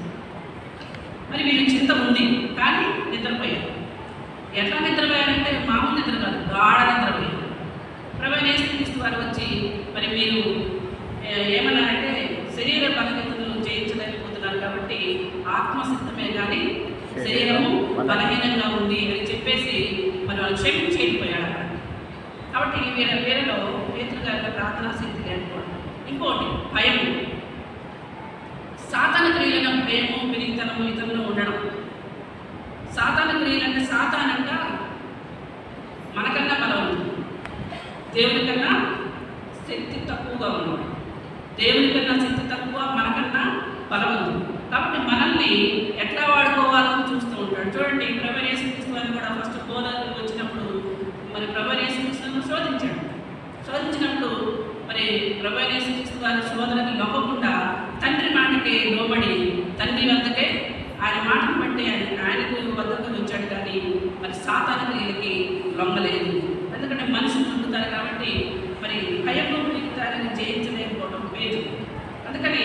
మరి వీళ్ళు చింత ఉంది కానీ నిద్రపోయారు. ఎట్లా నిద్రపోయారంటే మామూలు నిద్ర కాదు, గాఢ నిద్రపోయారు. ప్రభువైన యేసుక్రీస్తు వారు వచ్చి మరి మీరు ఏమన్నారంటే శరీర బలహీనతను జయించలేకపోతున్నారు కాబట్టి ఆత్మసిద్ధమే బలహీనంగా ఉంది అని చెప్పేసి మరి వాళ్ళు క్షమించేయకపోయాడు అక్కడ. కాబట్టి వీళ్ళలో పేతురు గారి ప్రార్థనా శక్తి లేకపోవడం. ఇంకోటి భయం, సాతాన క్రియలను భయము, పెరిగితనము ఇతరులు ఉండడం. సాతాన క్రియలంటే సాతానంట మనకన్నా బలవంతుడు, దేవుని కన్నా శక్తి తక్కువగా ఉన్నాడు. దేవుని కన్నా శక్తి తక్కువ, మనకన్నా బలవంతుడు. కాబట్టి మనల్ని ఎట్లా వాడుకోవాలని చూస్తూ ఉంటాడు. చూడండి, ప్రభువైన యేసుక్రీస్తు వారిని కూడా ఫస్ట్ బోధనకు వచ్చినప్పుడు మరి ప్రభువైన యేసుక్రీస్తును శోధించాడు. శోధించినప్పుడు మరి ప్రభువైన యేసుక్రీస్తు వారి శోధనకి లొంగకుండా తండ్రి మాటకి లోబడి తండ్రి వద్దకే ఆయన మాటను బట్టి ఆయనకు వద్దకు వచ్చాడు. కానీ మరి సాతాన క్రియలకి లొంగలేదు. ఎందుకంటే మనుషులు పొందుతారు కాబట్టి మరి భయము మిగతాన్ని జయించలేకపోవడం లేదు. అందుకని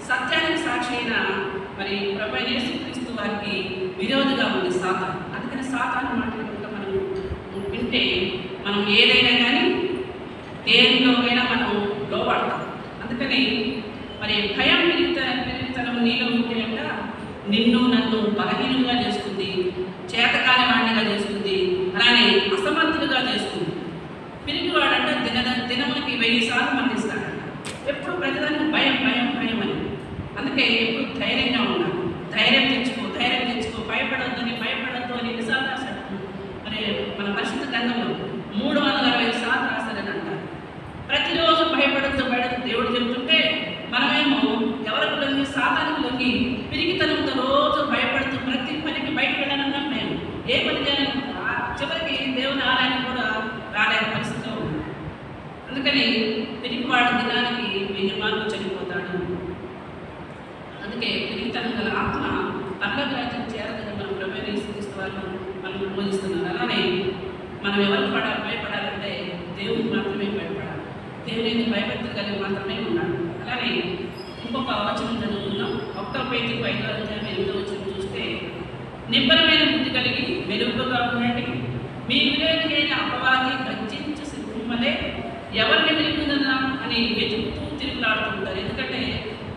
సత్యానికి సాక్షి అయిన మరి ప్రభువైన యేసుక్రీస్తు వారికి విరోధిగా ఉంది సాతాను. అందుకని సాతాను మాటలు కనుక మనం వింటే మనం ఏదైనా కానీ దేనిలోనైనా మనం లోపడతాం. అందుకని మరి భయం పెరిగితనం నీలో ఉంటే అంట నిన్ను నన్ను బలహీనంగా చేస్తుంది, చేతకాని వాడినిగా చేస్తుంది, అలానే అసమర్థులుగా చేస్తుంది. పిరిగివాడంట దినములకి 1000 సార్లు మరణిస్తాడంట. ఎప్పుడు ప్రతిదానికి భయం భయం భయం అని. అందుకే ఎప్పుడు ధైర్యంగా ఉండాలి. ధైర్యం తెచ్చుకో, భయపడద్దు అని ఎన్నిసార్లు రాశాడు మరి మన పరిశుద్ధ గ్రంథంలో 360 సార్లు రాశాడని అంటారు. ప్రతిరోజు భయపడద్దు దేవుడు చెబుతుంటే మనమేమో ఎవరికి లొంగి, సాతానికి లొంగి పిరిగితనంతో రోజు భయపడుతూ ప్రతి పనికి బయట వెళ్ళాలన్నాం. మేము ఏ పని చేయాలన్నా చివరికి దేవుని ఆలయానికి కూడా రాలేని పరిస్థితిలో ఉంది. అందుకని పిరిగివాడు దినానికి 1000 మార్లు చనిపోతాడు. అందుకే పిరిగితనం గల ఆత్మ పరలోక రాజ్యం చేరదని మనం ప్రభువైన యేసుక్రీస్తు వారు మనం బోధిస్తున్నారు. అలానే మనం ఎవరికి భయపడాలంటే దేవునికి మాత్రమే భయపడాలి. దేవుని భయభక్తులు కలిగి మాత్రమే ఉండాలి. అలానే ఇంకొక వచనం చదువుకుందాం. 1 పేతురు 5వ అధ్యాయం 8వ వచనం చూస్తే, నిబ్బరమైన బుద్ధి కలిగి మెరుగుగా ఉండండి. మీ విరోధి అయిన అపవాది గర్జించు సింహం వలె ఎవరిని వెలుగుతుందా అని వెతుకుతూ తిరుగులాడుతుంటారు. ఎందుకంటే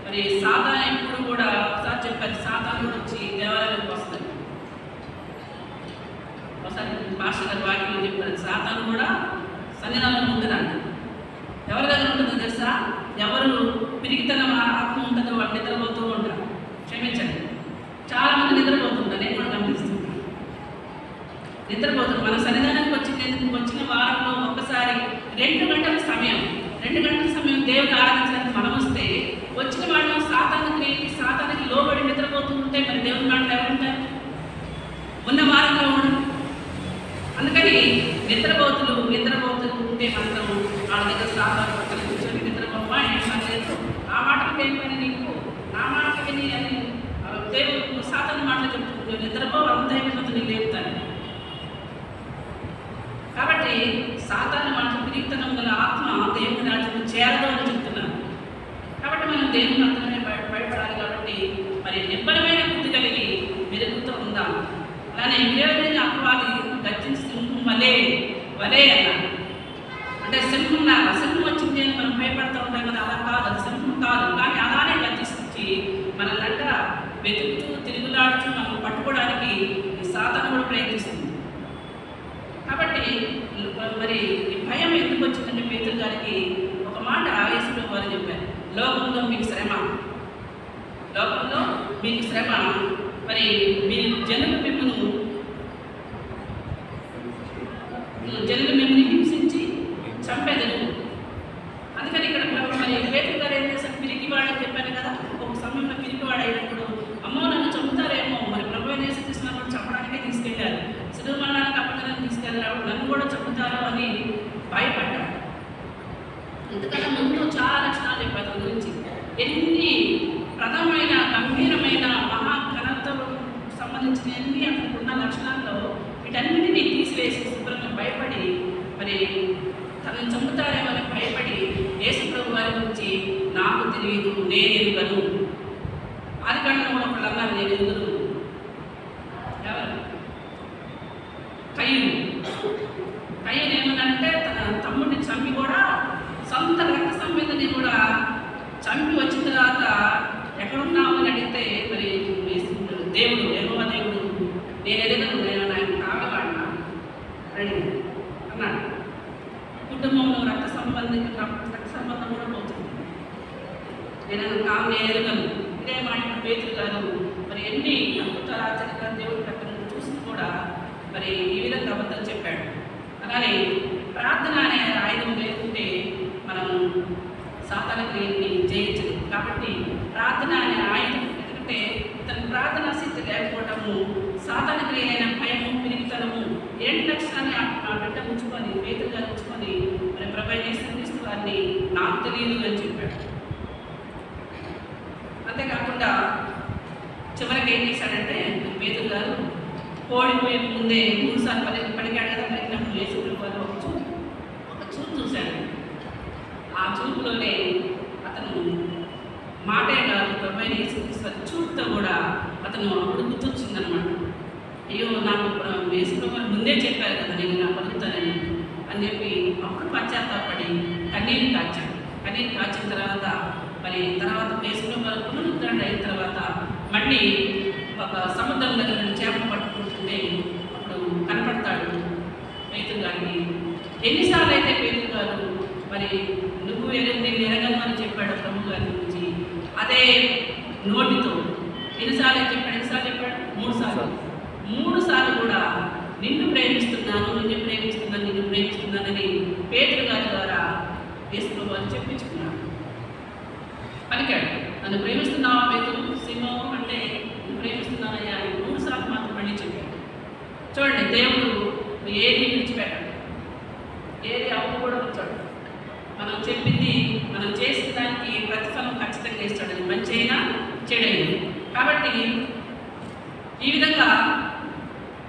మరి సాతాను ఎప్పుడు కూడా ఒకసారి చెప్పారు, సాతాను కూడా వచ్చి దేవాలయానికి వస్తుంది. ఒకసారి పాస్టర్ గారి వాక్యం చెప్పారు, సాతాను కూడా సన్నిధానంలో ఉంటుందంట. ఎవరి దగ్గర ఉంటుందో తెలుసా? ఎవరు పిరిగితనం ఆత్మ ఉంటుందో వాళ్ళు నిద్రపోతూ ఉంటారు. క్షమించండి, చాలామంది నిద్రపోతుంటారు. నేను కూడా గమనిస్తుంటాను, నిద్రపోతారు. మన సన్నిధానానికి వచ్చిన వారంలో ఒక్కసారి 2 గంటల సమయం దేవుని ఆరాధించడానికి మనం వస్తే వచ్చిన వాళ్ళు సాతానికి లోబడి నిద్రపోతూ ఉంటే మరి దేవుని మాటలు ఎవరుంటారు? ఉన్న వారంలో ఉండరు. అందుకని నిద్రపోతూ ఉంటే మాత్రం వాళ్ళ దగ్గర సాతాను పక్కన కూర్చొని నిద్రపోవా ఏం పని లేదు, ఆ మాటలకి ఏం పని నీకు, నా మాట విని అని దేవుడు సాతాను మాటలు చెప్తుంది. నిద్రపో, అంతా అయిపోతుంది లేపుతాను. కాబట్టి సాతాను మాట పిరిగితనం గల ఆత్మ దేవుని రాజ్యం చేరదు అని చెప్తున్నాను. కాబట్టి మనం దేవుని మాత్రమే భయపడాలి. కాబట్టి మరి నిబ్బరమైన బుద్ధి కలిగి మెరుగుతూ ఉందాం. అలానే విరోధైన అపవాది గర్జించు సింహం వలే అన్నారు. అంటే సింహం వచ్చింది అని మనం భయపడుతూ ఉంటాం కదా, అలా కాదు, అది సింహం కాదు. కానీ అలానే గర్జించి మనల్నంట వెతుకుతూ తిరుగులాడుతూ మనం పట్టుకోవడానికి ఈ సాతాను కూడా ప్రయత్నిస్తుంది. కాబట్టి మరి ఈ భయం ఎందుకు వచ్చిందంటే పేతురు గారికి ఒక మాట యేసుప్రభువు వారు చెప్పారు, లోకంలో మీకు శ్రమ, మరి మీ జనులు మిమ్మల్ని హింసించి చంపేదను. అందుకని ఇక్కడ మరి పేతురు గారు ఏం చేశారు? పిరికివాడని చెప్పాను కదా, ఒక సమయంలో పిరికివాడు అయినప్పుడు అమ్మో నన్ను చంపుతారేమో, మరి ప్రభువైన యేసుక్రీస్తు వారు చంపడానికే తీసుకెళ్ళారు, శిలువ మరణానికి అప్పగించడానికి తీసుకెళ్ళారు, నన్ను కూడా చంపుతారు అని భయపడ్డాడు. ఎందుకంటే ముందు చాలా లక్షణాలు చెప్పారు దాని గురించి. ఎన్ని ప్రథమైన గంభీరమైన మహాఘనతకు సంబంధించిన ఎన్ని అతనికి ఉన్న లక్షణాల్లో వీటన్నిటినీ తీసివేసి శుభ్రంగా భయపడి మరి తనని చంపుతారేమని భయపడి యేసుప్రభువు వారి గురించి నాకు తెలియదు, నేను ఎరుగను. ఆదికాండంలో కూడా ఒకళ్ళు అన్నారు, నేను ఎరుగను. ఎవరు? కయ్యూను ఏమనంటే తన తమ్ముడిని చంపి కూడా సొంత రక్త సంబంధిని కూడా చంపి వచ్చిన తర్వాత ఎక్కడున్నావు అని అడిగితే మరి దేవుడు యెహోవా దేవుడు నేను ఎదుగును, నేను ఆయన కావాలన్నా రెడీ అన్నాడు. కుటుంబంలో రక్త సంబంధం కూడా పోతుంది. నేను ఎదుగను ఇదే మాట పేతురు గారు మరి ఎన్ని అద్భుతాల ఆచరణగా దేవుడు పెట్టడం చూసి కూడా మరి ఈ విధంగా అబద్ధం చెప్పాడు. అలానే ప్రార్థన అనే ఆయుధం లేకుంటే మనం సాతాన క్రియని జయించదు. కాబట్టి ప్రార్థన అనే ఆయుధం, ఎందుకంటే తన ప్రార్థనా స్థితి లేకపోవడము సాతాన క్రియలైన భయము, పిరిగితనము ఏంటి లక్షణాన్ని ఆ బిడ్డ ఉంచుకొని పేతురు గారు ఉంచుకొని మరి ప్రభువైన యేసుక్రీస్తు వారిని నాకు తెలియదు అని చెప్పాడు. అంతేకాకుండా చివరికి ఏం చేశాడంటే పేతురు గారు ఓడిపోయే ముందే 3 సార్లు పలికాడు కదా, పలికినప్పుడు యేసుక్రీస్తు వారు ఒక చూపు చూశాడు. ఆ చూపులోనే అతను మాటే కాదు, ప్రభువైన యేసుక్రీస్తు వారి చూపుతో కూడా అతను అప్పుడు గుర్తొచ్చిందనమాట. అయ్యో నాకు యేసుక్రీస్తు వారు ముందే చెప్పారు కదా నేను ఇలా పలుకుతానని అని చెప్పి అప్పుడు పశ్చాత్తాపడి కన్నీరు కాచాడు. కన్నీరు కాచిన తర్వాత మరి తర్వాత యేసుక్రీస్తు వారు పునరుద్ధరణ అయిన తర్వాత మళ్ళీ ఒక సముద్రం దగ్గర చేపలు పట్టుకుంటుంటే అప్పుడు కనపడతాడు పేతురు గారికి. ఎన్నిసార్లు అయితే పేతురు గారు మరి నువ్వు నేను ఎరగను అని చెప్పాడు ప్రభు గారి గురించి, అదే నోటితో ఎన్నిసార్లు చెప్పాడు? 3 సార్లు. 3 సార్లు కూడా నిన్ను ప్రేమిస్తున్నానని పేతురు గారి ద్వారా యేసు వారు చెప్పించుకున్నాడు, పలికాడు. నన్ను ప్రేమిస్తున్నావా పేతురు? సింహం అంటే నువ్వు ప్రేమిస్తున్నానయ్యా 3 సార్లు మాత్రం మళ్ళీ చెప్పాడు. చూడండి, దేవుడు ఏది విడిచిపెట్టాడు, ఏది అప్పు కూడా ఉంచాడు. మనం చెప్పింది మనం చేసిన దానికి ప్రతిఫలం ఖచ్చితంగా ఇస్తాడు, మంచి అయినా చెడైనా. కాబట్టి ఈ విధంగా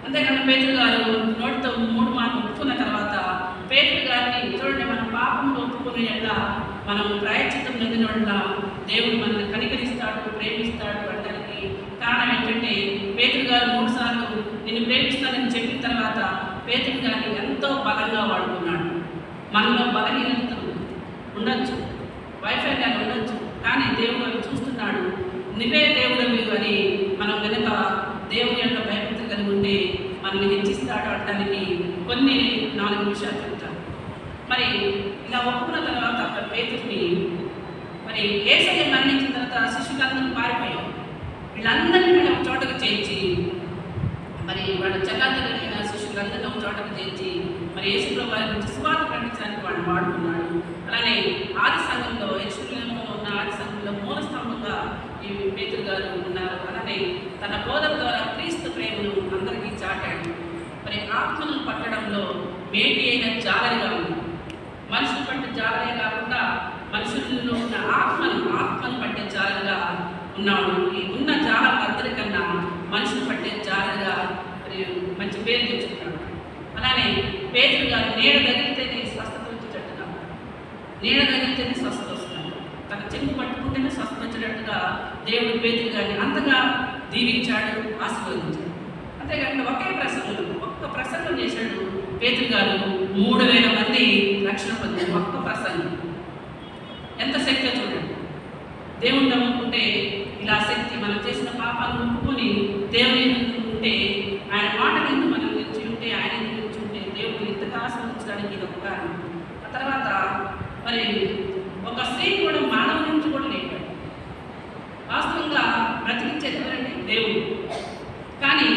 అంతేకాదు పేతురు గారు నోటితో 3 మాటలు ఒప్పుకున్న తర్వాత పేతురు గారిని చూడండి, మన పాపంలో ఒప్పుకునే ఎలా మనం ప్రాయశ్చిత్తం చెందిన వల్ల దేవుడు మనల్ని కనికరిస్తాడు, ప్రేమిస్తాడు అనడానికి కారణం ఏంటంటే పేతురు గారు 3 సార్లు నేను ప్రేమిస్తానని చెప్పిన తర్వాత పేతురు గారిని ఎంతో బలంగా వాడుకున్నాడు. మనలో బలహీనతలు ఉండొచ్చు, వైఫల్యాలు ఉండొచ్చు, కానీ దేవుడు అవి చూస్తున్నాడు. నువ్వే దేవుడవి అని మనం కనుక దేవుని యొక్క భయభక్తులు కలిగి ఉంటే మనల్ని హెచ్చిస్తాడు అనడానికి కొన్ని 4 విషయాలు చెప్తాను. మరి ఇలా ఒప్పుకున్న తర్వాత పేతురుని మరి యేసయ్య మరణించిన తర్వాత శిష్యులందరూ పారిపోయారు. వీళ్ళందరినీ మనం ఒక చోటకు చేర్చి మరి వాళ్ళ చెల్లాదరైన శిష్యులందరినీ ఒక చోటకు చేర్చి మరి యేసుప్రభు వారి గురించి సువార్త ప్రకటించడానికి వాడు వాడుకున్నాడు. అలానే ఆది సంఘంలో యేసులో ఉన్న ఆది సంఘంలో మూల స్తంభంగా ఈ పేతురు గారు ఉన్నారు. అలానే తన బోధన ద్వారా క్రీస్తు ప్రేమను అందరికీ చాటాడు. మరి ఆత్మను పట్టడంలో మేటి అయిన జాలరిగా ఉంది. మనుషులు పట్టే జాలరే కాకుండా మనుషుల్లో ఉన్న ఆత్మను పట్టే జాలరిగా ఉన్నాడు. ఈ ఉన్న జాలరందరికన్నా మనుషులు పట్టే జాలరిగా మరి మంచి పేరు తెచ్చుకున్నాడు. అలానే పేతురు గారు నీడ తగిలితేనే స్వస్థత వచ్చేటట్టుగా, నీడ తగిలితేనే స్వస్థత వస్తుంది, తన చెంగు పట్టుకుంటేనే స్వస్థత వచ్చేటట్టుగా దేవుడు పేతురు గారిని అంతగా దీవించాడు, ఆశీర్వదించాడు. అంతేకాకుండా ఒక్క ప్రసంగం చేశాడు పేతురు గారు. 3000 మంది రక్షణ పొందారు ఒక్క ప్రసంగం. ఎంత శక్తి చూడండి. దేవుడు నమ్ముకుంటే ఇలా శక్తి, మనం చేసిన పాపాలను ఒప్పుకొని దేవుని ఉంటే, ఆయన మాట నిందు మనం నిలిచి ఉంటే, ఆయన నిలిచి ఉంటే దేవుడు ఇంతగా ఆశీర్వదించడానికి ఇది ఒక కారణం. ఆ తర్వాత మరి ఒక స్త్రీ కూడా మానవ నుంచి కూడా లేపాడు. వాస్తవంగా బ్రతికించేది ఎవరండి? దేవుడు. కానీ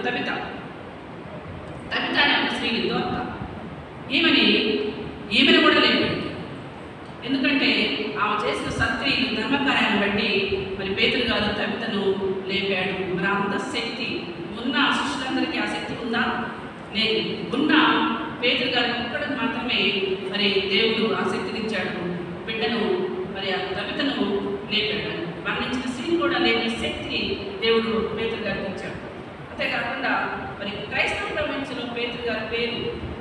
తబిత అనే ఒక స్త్రీ దోత్త, ఈమెను కూడా లేపాడు. ఎందుకంటే ఆమె చేసిన సత్క్రియ ధర్మకార్యాన్ని బట్టి మరి పేతురు గారు తబితను లేపాడు. మరి అంత శక్తి ఉన్న శిష్యులందరికీ ఆ శక్తి ఉందా? లేదు. ఉన్న పేతురు గారికి ఒక్కడికి మాత్రమే మరి దేవుడు ఆ శక్తినిచ్చాడు. బిడ్డను మరి ఆ తబితను లేపాడు. మరణించిన స్త్రీని కూడా లేపే శక్తి దేవుడు పేతురు గారికి ఇచ్చాడు. అంతేకాకుండా మరి క్రైస్తవ ప్రపంచంలో పేతురు గారి పేరు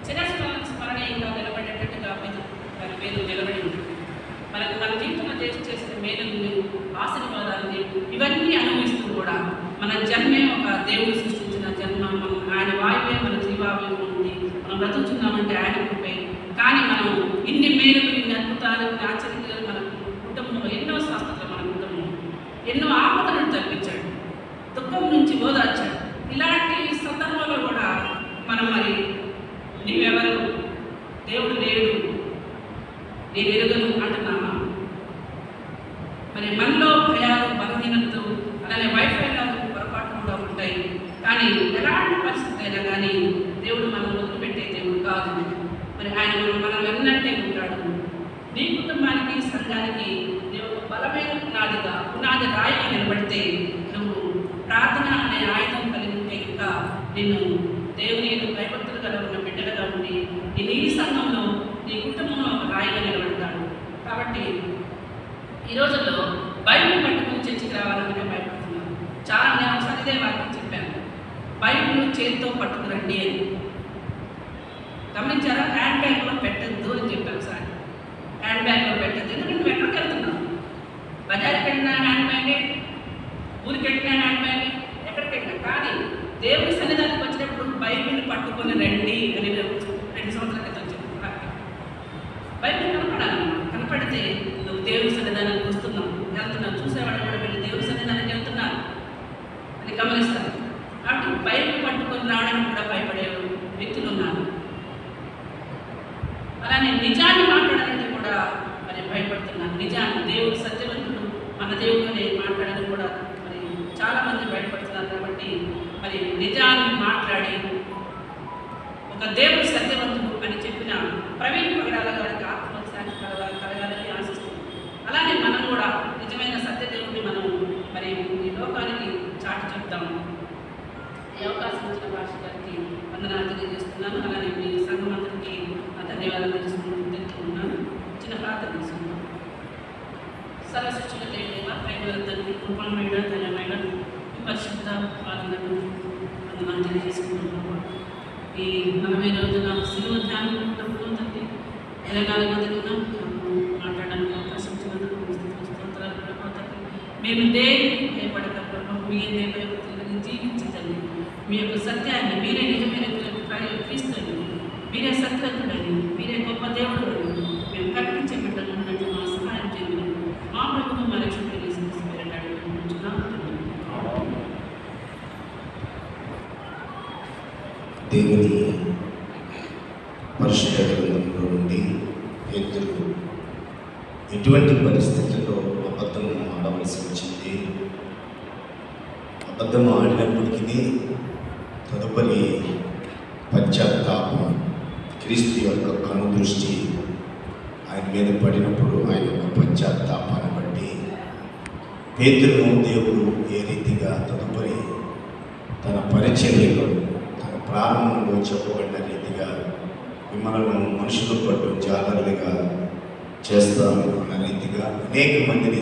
చిరస్మరణీయంగా నిలబడేటట్టుగా పేతురు గారి పేరు నిలబడి ఉంటుంది. మన జీవితంలో చేసిన మేలుని, ఆశీర్వాదాలని ఇవన్నీ అనుభవిస్తూ కూడా మన జన్మే ఒక దేవుడు సృష్టించిన జన్మ. ఆయన వాయువే మన జీవావయం ఉంది. మనం బ్రతుకుతున్నామంటే ఆయన కృపే. కానీ మనం ఇన్ని మేలులు, ఇన్ని అద్భుతాలు, ఇన్ని ఆశ్చర్యాలు మన కుటుంబంలో ఎన్నో స్వస్థతలు, మన కుటుంబంలో ఎన్నో ఆపదలను తప్పించాడు. దుఃఖం నుంచి ఓదార్చాడు. ఇలాంటి సందర్భంలో కూడా మనం మరి నీవెవరు, దేవుడు లేడు, నేను ఎరుగను అంటున్నామా? మరి మనలో భయాలు, బలహీనతలు, అలానే వైఫల్యాలు, పొరపాట్లు కూడా ఉంటాయి. కానీ ఎలాంటి పరిస్థితి అయినా కానీ దేవుడు మనం వదిలిపెట్టే దేవుడు కాదు. మరి ఆయన మనం వెన్నట్టే ఉంటాడు. నీ కుటుంబానికి, సంఘానికి దేవుడు బలమైన పునాది రాయిగా నిలబడితే, నువ్వు ప్రార్థన అనే ఆయుధం కలిగి ఉంటే ఇంకా నిన్ను దేవుని భయభక్తులుగా ఉన్న బిడ్డలుగా ఉండి నీ సంఘంలో, నీ కుటుంబంలో ఒక రాయిగా నిలబడతాడు. కాబట్టి ఈ రోజుల్లో బైబిల్ పట్టుకుని చర్చికి రావాలని నేను భయపడుతున్నాను. చాలా నేను ఒకసారి ఇదే వాక్యం చెప్పాను, బైబిల్ చేతితో పట్టుకురండి అని. గమనించారా? హ్యాండ్ బ్యాగ్లో పెట్టద్దు అని చెప్పాను సార్. హ్యాండ్ బ్యాగ్లో పెట్టద్దు, ఎందుకంటే నువ్వు ఎక్కడికి వెళ్తున్నావు? బజార్కి వెళ్ళినా హ్యాండ్ బ్యాగే, ఊరికి వెళ్ళినా హ్యాండ్ బ్యాగే, ఎక్కడికి వెళ్ళినా. కానీ దేవుని సన్నిధానికి వచ్చినప్పుడు బైబిల్ పట్టుకొని రండి అని 2 సంవత్సరాల క్రితం చెప్పాను. బైబిల్ కనపడితే నువ్వు దేవుని సన్నిధానానికి వెళ్తున్నావు. చూసేవాడు కూడా వీళ్ళు దేవుని సన్నిధానానికి వెళ్తున్నారు అని గమనిస్తారు. కాబట్టి బైబిల్ పట్టుకొని రావడానికి కూడా భయపడే వ్యక్తులు ఉన్నారు. అలానే నిజాన్ని మాట్లాడాలంటే కూడా మరి భయపడుతున్నారు. నిజాన్ని, దేవుడు సత్యవంతుడు, మన దేవుడిని మాట్లాడాలని కూడా మరి చాలామంది భయపడుతున్నారు. కాబట్టి మరి నిజాన్ని మాట్లాడి ఒక దేవుడు సత్యవంతుడు అని చెప్పిన ప్రవీణ్ పగడాల గారికి ఆత్మశాంతి కలగాలని ఆశిస్తున్నాం. అలానే మనం కూడా నిజమైన సత్యదేవుడిని మనం మరి ఈ లోకానికి చాటి చెప్తాము. ఈ అవకాశం ఇచ్చిన భాష గారికి వందనాలు తెలియజేస్తున్నాను. అలానే మీ సంఘం అందరికీ ధన్యవాదాలు తెలుసుకుంటున్నాను. చిన్న ప్రార్థన తీసుకున్నాను. సర్వశిక్షణ దేవ, ప్రేమల తండ్రి, కృపణమైన ధన్యమైన పరిశుద్ధ పాలనకు వందనాలు తెలియజేసుకుంటున్నాము. ఈ 40 రోజుల సిలువ ధ్యానం ఉన్నప్పుడు తండ్రి 24 మందిగా మాట్లాడడానికి అవకాశం ఇచ్చినందుకు స్తోత్రాలు ప్రభావం. మేము దేనికి భయపడక ప్రభావం, మీ భయపడుతున్న జీవించదండి. మీ యొక్క సత్యాన్ని, మీరే నిజమైన క్రీస్తుని, మీరే సత్యవంతుడని, మీరే గొప్ప దేవుడు అని మేము కల్పించే బిడ్డలు ఉన్నట్టు మా సహాయం చేయండి. మా ప్రభుత్వం మా రక్షణ దేవుని పరిశుద్ధ గ్రంథంలో నుండి పేతురు ఎటువంటి పరిస్థితుల్లో అబద్ధం ఆడవలసి వచ్చింది, అబద్ధం ఆడినప్పటికీ తదుపరి పశ్చాత్తాపం, క్రీస్తు యొక్క కనుదృష్టి ఆయన మీద పడినప్పుడు ఆయన యొక్క పశ్చాత్తాపాన్ని బట్టి పేతురును దేవుడు ఏ రీతిగా తదుపరి తన పరిచర్యలో, తన ప్రారంభంలో చెప్పబడిన రీతిగా మిమ్మల్ని మనుషులు పట్టు జాగ్రత్తగా చేస్తాను అన్న రీతిగా అనేక మందిని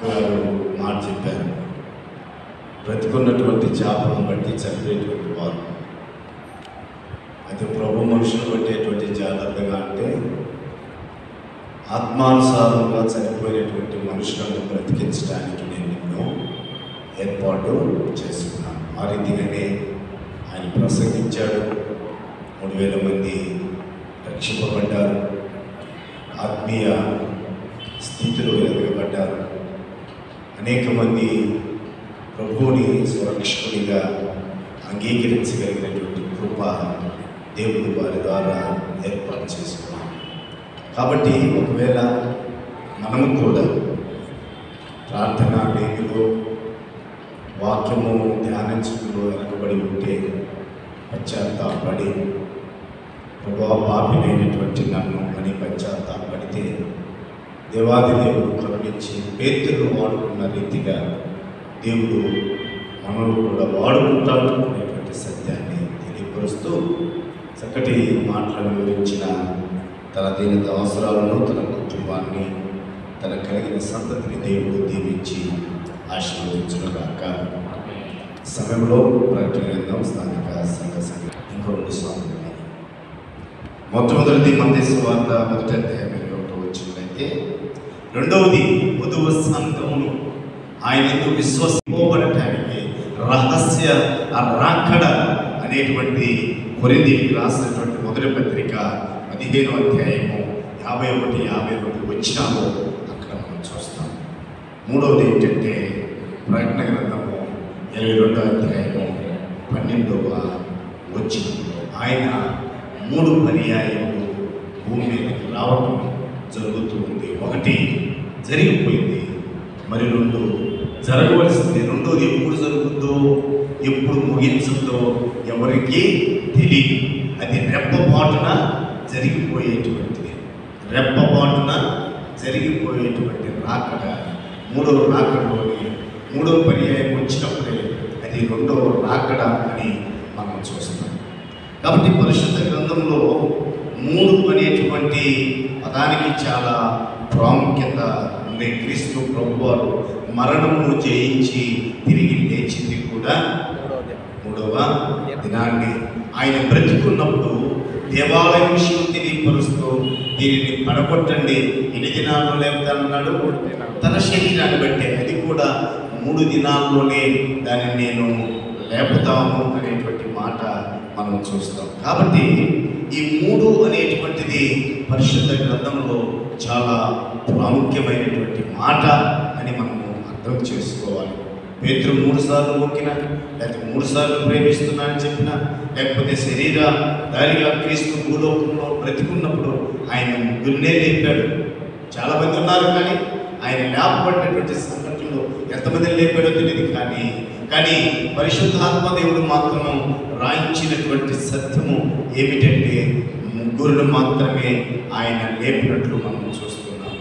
వారు మాట చెప్పారు. బ్రతికున్నటువంటి చేపలను బట్టి చనిపోయేటువంటి వారు, అయితే ప్రభు మనుషులు పట్టేటువంటి జాగ్రత్తగా అంటే ఆత్మానుసారంగా చనిపోయినటువంటి మనుషులను బ్రతికించడానికి నేను నిన్ను ఏర్పాటు చేసుకున్నాను. ఆ రీతిగానే ఆయన ప్రసంగించాడు. 3000 మంది రక్షింపబడ్డారు, ఆత్మీయ స్థితిలో ఎదగబడ్డారు. అనేక మంది ప్రభువుని సురక్షకుడిగా అంగీకరించగలిగినటువంటి కృప దేవుడు వారి ద్వారా ఏర్పాటు చేసుకున్నాం. కాబట్టి ఒకవేళ మనము కూడా ప్రార్థనా వేదిలో వాక్యము ధ్యానించడంలో వెనకబడి ఉంటే పశ్చాత్తాపడి ప్రభావ పాపినైనటువంటి నన్ను అని పశ్చాత్తాపడితే దేవాది దేవుడు కరుణించి పేతురును వాడుకున్న రీతిగా దేవుడు మనల్ని కూడా వాడుకుంటాడు అనేటువంటి సత్యాన్ని తెలియపరుస్తూ చక్కటి మాటలను వివరించిన తన దీనిత అవసరాలను, తన కుటుంబాన్ని, తన కలిగిన సంతతిని దేవుడు దీవించి ఆశీర్వదించుగాక. సమయంలో ప్రకటన స్థానిక సంఘ ఇంకో 2 సార్లు మొట్టమొదటిది మత్తయి సువార్త 1వ అధ్యాయంలో వచ్చినట్లయితే, రెండవది వధువు సంఘమును ఆయనకు విశ్వసింపబడటానికి రహస్య రాకడ అనేటువంటి కొరింథీయులకు రాసినటువంటి మొదటి పత్రిక 15వ అధ్యాయము 51, 52 వచ్చినామో అక్కడ మనం చూస్తాం. మూడవది ఏంటంటే ప్రకటన గ్రంథము 22వ అధ్యాయము 12వ వచనంలో ఆయన 3 పర్యాయములు భూమి మీదకి రావటం జరుగుతూ ఉంది. 1 జరిగిపోయింది, మరి 2 జరగవలసింది. 2వది ఎప్పుడు జరుగుతుందో ఎప్పుడు ముగించుందో ఎవరికి తెలియదు. అది రెప్పపాటున జరిగిపోయేటువంటిది, రెప్పపాటున జరిగిపోయేటువంటి రాకడ. 3వ రాకడలోని 3వ పర్యాయం వచ్చినప్పుడే అది 2వ రాకడ అని మనం చూస్తాం. కాబట్టి పరిశుద్ధ గ్రంథంలో 3 అనేటువంటి పదానికి చాలా ప్రాముఖ్యత ఉంది. క్రీస్తు ప్రభువారు మరణము జయించి తిరిగి లేచింది కూడా 3వ దినాన్ని. ఆయన బ్రతికున్నప్పుడు దేవాలయ విషయం తెలియపరుస్తూ దీనిని పడగొట్టండి, 8 దినాల్లో లేపుతానన్నాడు. తన శరీరాన్ని బట్టి అది కూడా 3 దినాల్లోనే దాన్ని నేను లేపుతాను అనేటువంటి మాట మనం చూస్తాం. కాబట్టి ఈ 3 అనేటువంటిది పరిశుద్ధ గ్రంథంలో చాలా ప్రాముఖ్యమైనటువంటి మాట అని మనము అర్థం చేసుకోవాలి. పేతురు 3 సార్లు మొక్కినా, లేకపోతే 3 సార్లు ప్రేమిస్తున్నా అని చెప్పినా, లేకపోతే శరీర దారిగా క్రీస్తు భూలోకంలో బ్రతికున్నప్పుడు ఆయన 3 లేపాడు. చాలామంది ఉన్నారు, కానీ ఆయన లేపబడినటువంటి సంఘటనలో ఎంతమంది లేపాడో తెలియదు. కానీ పరిశుద్ధాత్మ దేవుడు మాత్రము రాయించినటువంటి సత్యము ఏమిటంటే 3 మాత్రమే ఆయన లేపినట్లు మనం చూస్తున్నాం.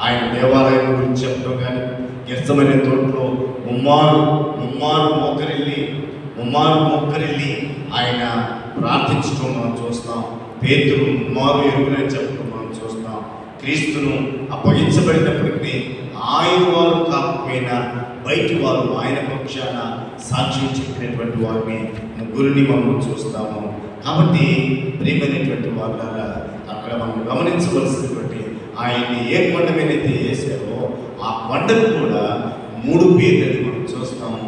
ఆయన దేవాలయం గురించి చెప్పడం కానీ, గెత్సెమనే తోటలో ముమ్మారు మొక్కరిల్లి ఆయన ప్రార్థించడం మనం చూస్తాం. పేతురు ముమ్మారు ఎరుగునని చెప్పడం మనం చూస్తాం. క్రీస్తును అప్పగించబడినప్పటికీ ఆయన వారు కాకపోయినా బయటి వారు ఆయన పక్షాన సాక్ష్యం చెప్పినటువంటి వారిని 3 మనం చూస్తాము. కాబట్టి ప్రియమైనటువంటి వాళ్ళ అక్కడ మనం గమనించవలసినటువంటి ఆయన్ని ఏ కొండ మీద అయితే వేసారో ఆ కొండకు కూడా 3 పేర్లని మనం చూస్తాము.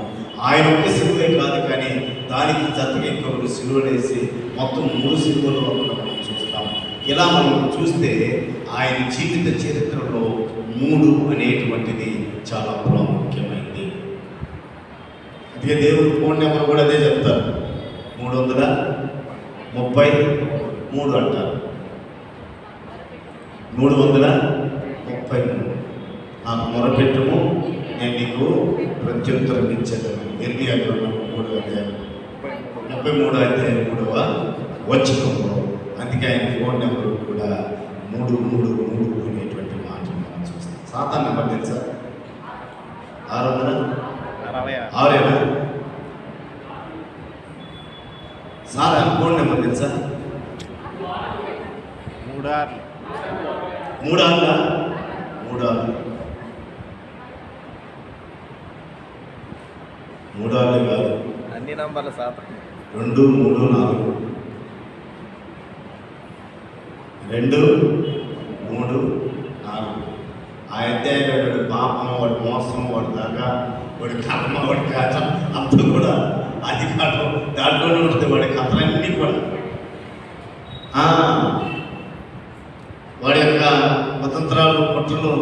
ఆయన ఒక్క సిలువే కాదు, కానీ దానికి జతగా ఇంకొకరు సిలువలు వేసి మొత్తం 3 సిలువలు మనం చూస్తాము. ఇలా మనం చూస్తే ఆయన జీవిత చరిత్రలో 3 అనేటువంటిది చాలా ప్రాముఖ్యమైనది. అదే దేవుడు ఫోన్ నెంబర్ కూడా అదే చెప్తారు, 333 అంటారు. 333 నాకు మొరపెట్టుము, నేను నీకు ప్రత్యుత్తరం ఇచ్చేదను. ఇర్మియా గ్రంథం 3వ అధ్యాయం 33వ అధ్యాయం 3వ వచనంలో. అందుకే ఆయన ఫోన్ నెంబర్ కూడా 333 అనేటువంటి మాట మనం చూస్తాం. సాతాన్ నెంబర్ తెలుసా? 666 సాతాన్ ఫోన్ నెంబర్ తెలుసా? 3 కాదు, అన్ని నంబర్లు శాతం 2 3 4 2 3 4. ఆ అధ్యాయంలో వాడు పాపం, వాడు మోసం, వాడు దాకా, వాడి కర్మ, వాడి కాచం అంతా కూడా అది కాదు, దాంట్లోనే ఉంటుంది వాడి కథలన్నీ కూడా. వాడి యొక్క స్వతంత్రాలు కుట్రలు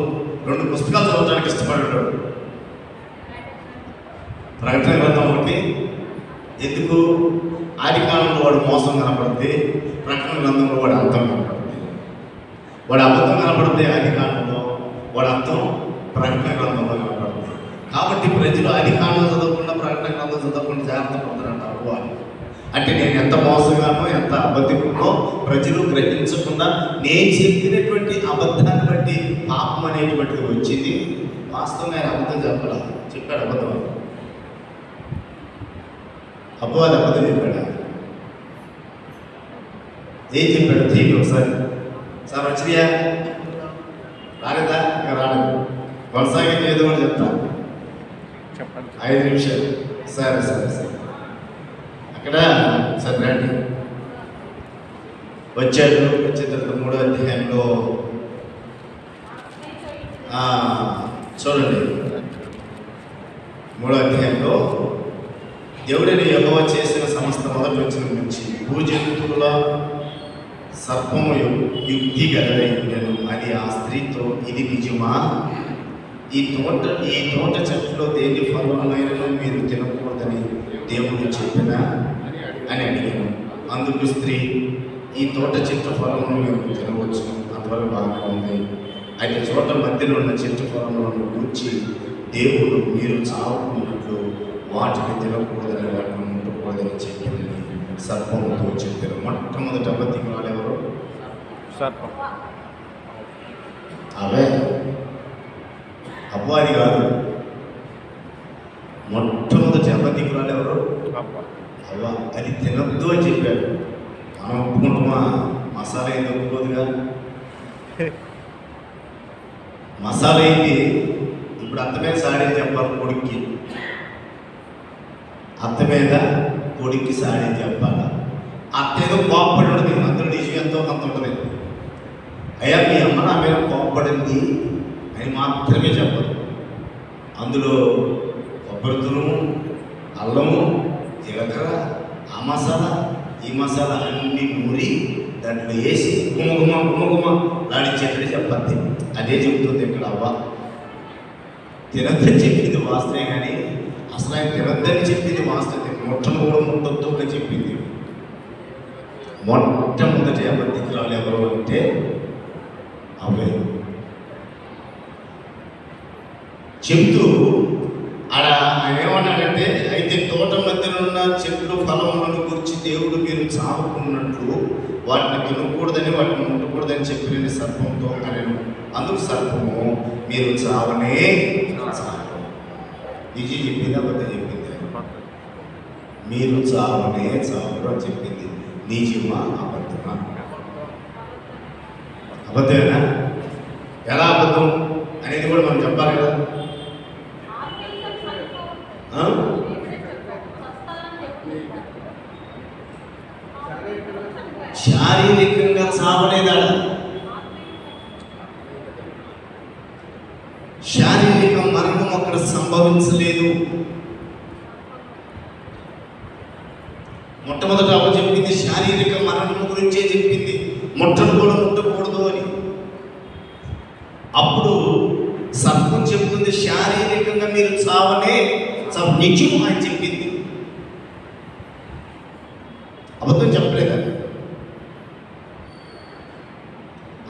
2 పుస్తకాలు చదవడానికి ఇష్టపడ్డాడు. ప్రకటన గ్రంథం ఒకటి. ఎందుకు? ఆది కాలంలో వాడు మోసం కనపడుతుంది, ప్రకటన గ్రంథంలో వాడు అర్థం కనపడుతుంది. వాడు అబద్ధం కనపడుతుంది ఆది కాలంలో, వాడు అర్థం ప్రకటన గ్రంథంలో కనపడుతుంది. కాబట్టి ప్రజలు ఆది కాలం చదవకుండా ప్రకటన గ్రంథం చదవకుండా జాగ్రత్త పడుతున్నారు. వాళ్ళు అంటే నేను ఎంత మోసగానో, ఎంత అబద్ధికునో ప్రజలు గ్రహించకుండా నేను చెప్పినటువంటి అబద్ధాన్ని బట్టి పాపం అనేటువంటిది వచ్చింది. వాస్తవంగా ఆయన అబద్ధం చెప్పాడు అబద్ధం. అపవాది అబద్ధం చెప్పాడు. ఏం చెప్పాడు? తీయండి ఒకసారి. సార్ వచ్చినాయా? రాలేదా? ఇంకా రాలేదు. కొనసాగింది ఏదో అని చెప్తాను. చెప్పండి. 5 నిమిషాలు. సరే అక్కడ సరే రండి. వచ్చిన తర్వాత 3వ అధ్యాయంలో చూడండి. 3వ అధ్యాయంలో దేవుడిని యెహోవా చేసిన సమస్త మొదటి వచనం నుంచి భూజంతువుల సర్పము యుక్తి గలదై ఉండెను. అది ఆ స్త్రీతో ఇది నిజమా ఈ తోట చెట్టులో దేని ఫలమునైనా మీరు తినకూడదని దేవుడు చెప్పినా అని అడిగాను. అందుకు స్త్రీ, ఈ తోట చెట్టు ఫలమును మేము తినవచ్చు, అంతవరకు బాగా ఉంది. అయితే చోట మధ్యలో ఉన్న చెట్టు ఫలములను కూర్చి దేవుడు మీరు చావుకున్నట్లు వాటిని తినకూడదని వాటిని ముట్టకూడదని చెప్పింది సర్పంతో చెప్పారు. మొట్టమొదటి అబద్ధికురాలు ఎవరు? సర్పం. అవే అపవాది కాదు. మొట్టమొదటి అబద్ధికురాలు ఎవరు? అవ్వ. అది తినద్దు అని చెప్పాడు. మనం ఒప్పుకుంటామా? మసాలా ఏంది ఒప్పుకోదుగా. మసాలా ఏంటి? ఇప్పుడు అత్త మీద సాడీ చెప్పాలి కొడుక్కి, అత్త మీద కొడుక్కి సాడీ చెప్పాలి. అత్త ఏదో కోప్పడి ఉంటుంది, అందులో నిజం ఎంతో కొంత ఉంటుంది. అయ్యా మీ అమ్మ నా మీద కోప్పడింది అని మాత్రమే చెప్పదు. అందులో కొబ్బరి తురుము, అల్లము, జీలకర్ర, ఆ మసాలా ఈ మసాలా అన్ని నూరి దాంట్లో వేసి గుమ్మ లాడించేటట్టు చెప్పద్ది. అదే చెబుతుంది ఇక్కడ అవ్వ. తినద్దని చెప్పింది వాస్తవే, కానీ అసలు ఆయన తినద్దని చెప్పింది వాస్తవే. మొట్టను కూడా ముట్టొద్దు అని చెప్పింది. మొట్టమొదటి అబద్ధికురాలు ఎవరు అంటే అవే. చెప్తూ ఆయన ఏమన్నాడంటే, అయితే తోట మధ్యలో ఉన్న చెట్లు ఫలములను గురించి దేవుడు మీరు చావుకున్నట్లు వాటిని తినకూడదని వాటిని ముట్టకూడదని చెప్పిన సర్పంతో అనను. అందుకు సర్పము, మీరు చావనే చావు. నిజం చెప్పింది, అబద్ధం చెప్పింది? మీరు చావనే చావరు అని చెప్పింది. నిజమా అబద్ధమా? అబద్ధమేనా? ఎలా అబద్ధం అనేది కూడా మనం చెప్పాలి కదా. శారీరకంగా చావలేదాడ, శారీరక మరణం అక్కడ సంభవించలేదు. మొట్టమొదట అవ్వ చెప్పింది శారీరక మరణం గురించే చెప్పింది, ముట్టను కూడా ముట్టకూడదు అని. అప్పుడు సర్పం చెప్తుంది శారీరకంగా మీరు చావనే చావు, నిజం అని చెప్పింది. అబద్ధం చెప్పలేదా?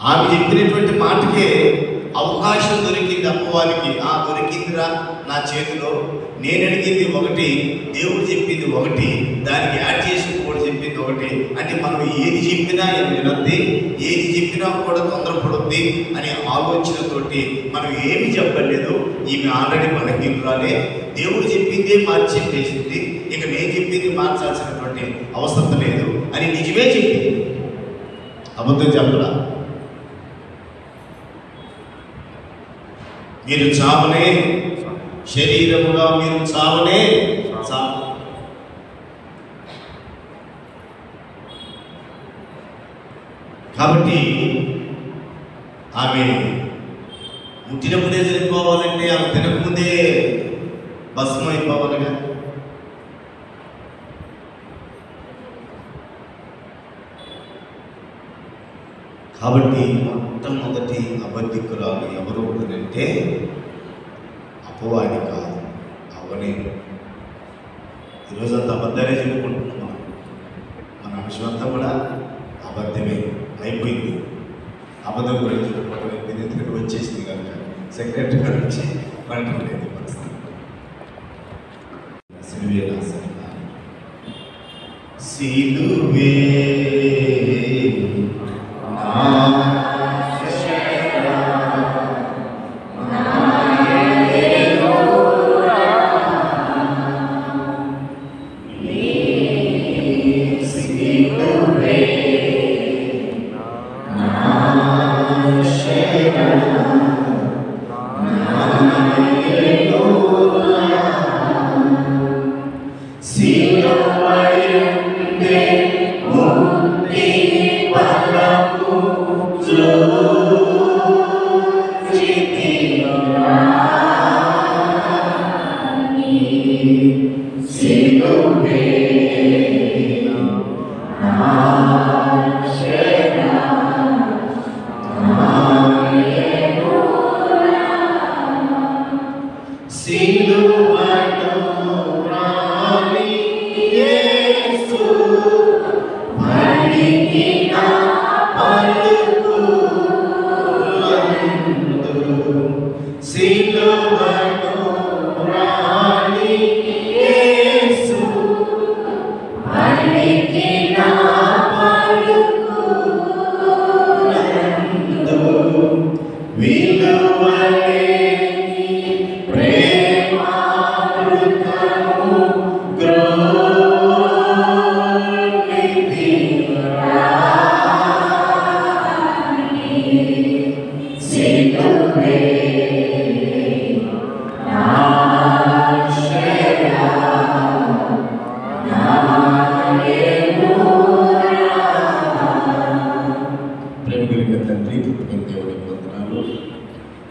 ఆమె చెప్పినటువంటి మాటకే అవకాశం దొరికింది అమ్మవారికి. దొరికిందిరా నా చేతిలో, నేను అడిగింది ఒకటి, దేవుడు చెప్పింది ఒకటి, దానికి యాడ్ చేసి కూడా చెప్పింది ఒకటి. అంటే మనం ఏది చెప్పినా వినద్ది, ఏది చెప్పినా కూడా తొందరపడుద్ది అనే ఆలోచనతోటి మనం ఏమి చెప్పలేదు. ఈమె ఆల్రెడీ బలహీనురాలే, దేవుడు చెప్పిందే మార్చి చెప్పేసింది, ఇక నేను చెప్పింది మార్చాల్సినటువంటి అవసరం లేదు అని నిజమే చెప్పింది. అబద్ధం చెప్పరా? మీరు చావనే, శరీరముగా మీరు చావనే చావు. కాబట్టి ఆమె పుట్టినప్పుడే చనిపోవాలంటే ఆమె తినకముందే భస్మం అయిపోవాలిగా. కాబట్టి మొట్టమొదటి అబద్ధికురాలు ఎవరు అంటే అపవాది కాదు, అవనే. ఈరోజంతా అబద్ధాలే చెప్పుకుంటున్నాం. మన అంశమంతా కూడా అబద్ధమే అయిపోయింది. అబద్ధం గురించి చెప్పుకోవడం అయిపోయింది, ఎందుకంటే వచ్చేసింది కనుక సెక్రటరీ గారు వచ్చి పడటం సిలువే See you.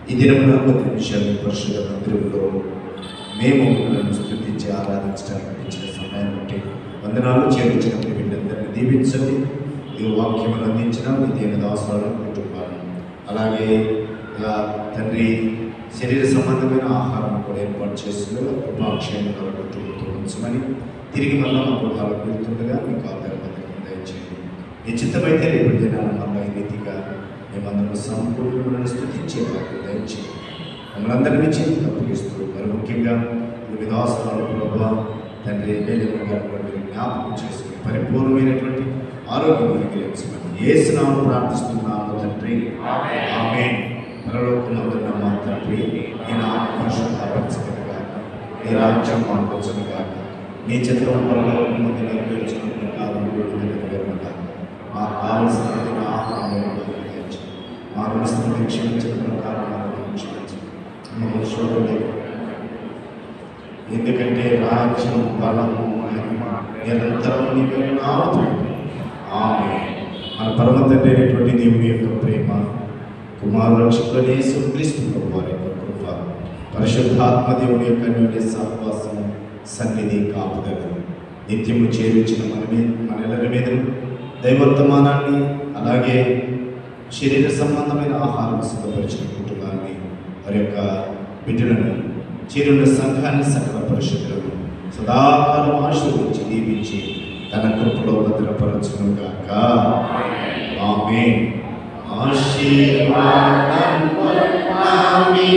ఈ దినమున 10 నిమిషాలు పరిశుద్ధ మందిరంలో మేము నన్ను స్తుతించి ఆరాధించడానికి ఇచ్చిన సమయాన్ని బట్టి వందనాలు చేయించిన వీళ్ళందరినీ దీవించండి. ఈ వాక్యమును అందించిన మీ దేని దాసులను కుటుంబాలను అలాగే తండ్రి శరీర సంబంధమైన ఆహారం కూడా ఏర్పాటు చేస్తున్నారు. కృపాక్షేమ కుటుంబంతో ఉంచమని తిరిగి మళ్ళా మా గృహాలకు వెళ్తుండగా మీకు ఆధారపత్రికను దయచేయండి. నిశ్చితమైతే రేపటి దినాన్ని మళ్ళీ ఈ రీతిగా మేమందరం సంపూర్ణమైన స్థుతించే వారికి దయచేయండి. మమ్మల్ని అందరినీ చేతికి అప్పగిస్తూ మరి ముఖ్యంగా విధాసాల ప్రభావ తండ్రి మీరు జ్ఞాపకం చేసుకుని పరిపూర్ణమైనటువంటి ఆరోగ్యం అనుగ్రహించమని యేసునామమున ప్రార్థిస్తున్నాము తండ్రి. ఆమేన్. పరలోకమందున్న మా తండ్రి, నీ నామము పరిశుద్ధపరచబడుగాక, నీ రాజ్యం మాకు వచ్చుగాక, నీ చిత్తం పరలోకమందు నెరవేర్చుకున్న కాలము నెరవేరుగాక. మాకు కావలసిన ఆహారం అనుగ్రహించు, మా రుణస్థులను క్షమించిన ప్రకారం క్షమించు, మమ్మల్ని శోధనలోకి ఎందుకంటే రాజ్యం బలము మహిమ నిరంతరం నీవే ఉన్నావు. ఆమేన్. మన పరమ తండ్రి అయినటువంటి దేవుని యొక్క ప్రేమ, కుమారుడు రక్షకుడైన యేసుక్రీస్తు ప్రభువు వారి యొక్క కృప, పరిశుద్ధాత్మ దేవుని యొక్క అన్యోన్య సహవాసం, సన్నిధి, కాపుదల నిత్యము చేర్చిన మనెల్లరి మీద దైవర్తమానాన్ని అలాగే శరీర సంబంధమైన ఆహారం సిద్ధపరిచిన కుటుంబాన్ని వారి యొక్క బిడ్డలను చేరున్న సంఘాన్ని సకల పరిశుద్ధులను సదాకాలం ఆశీర్వదించి దీవించి తన కృపలో భద్రపరచునుగాక. ఆమేన్. ఆశీర్వాదం పొందామి.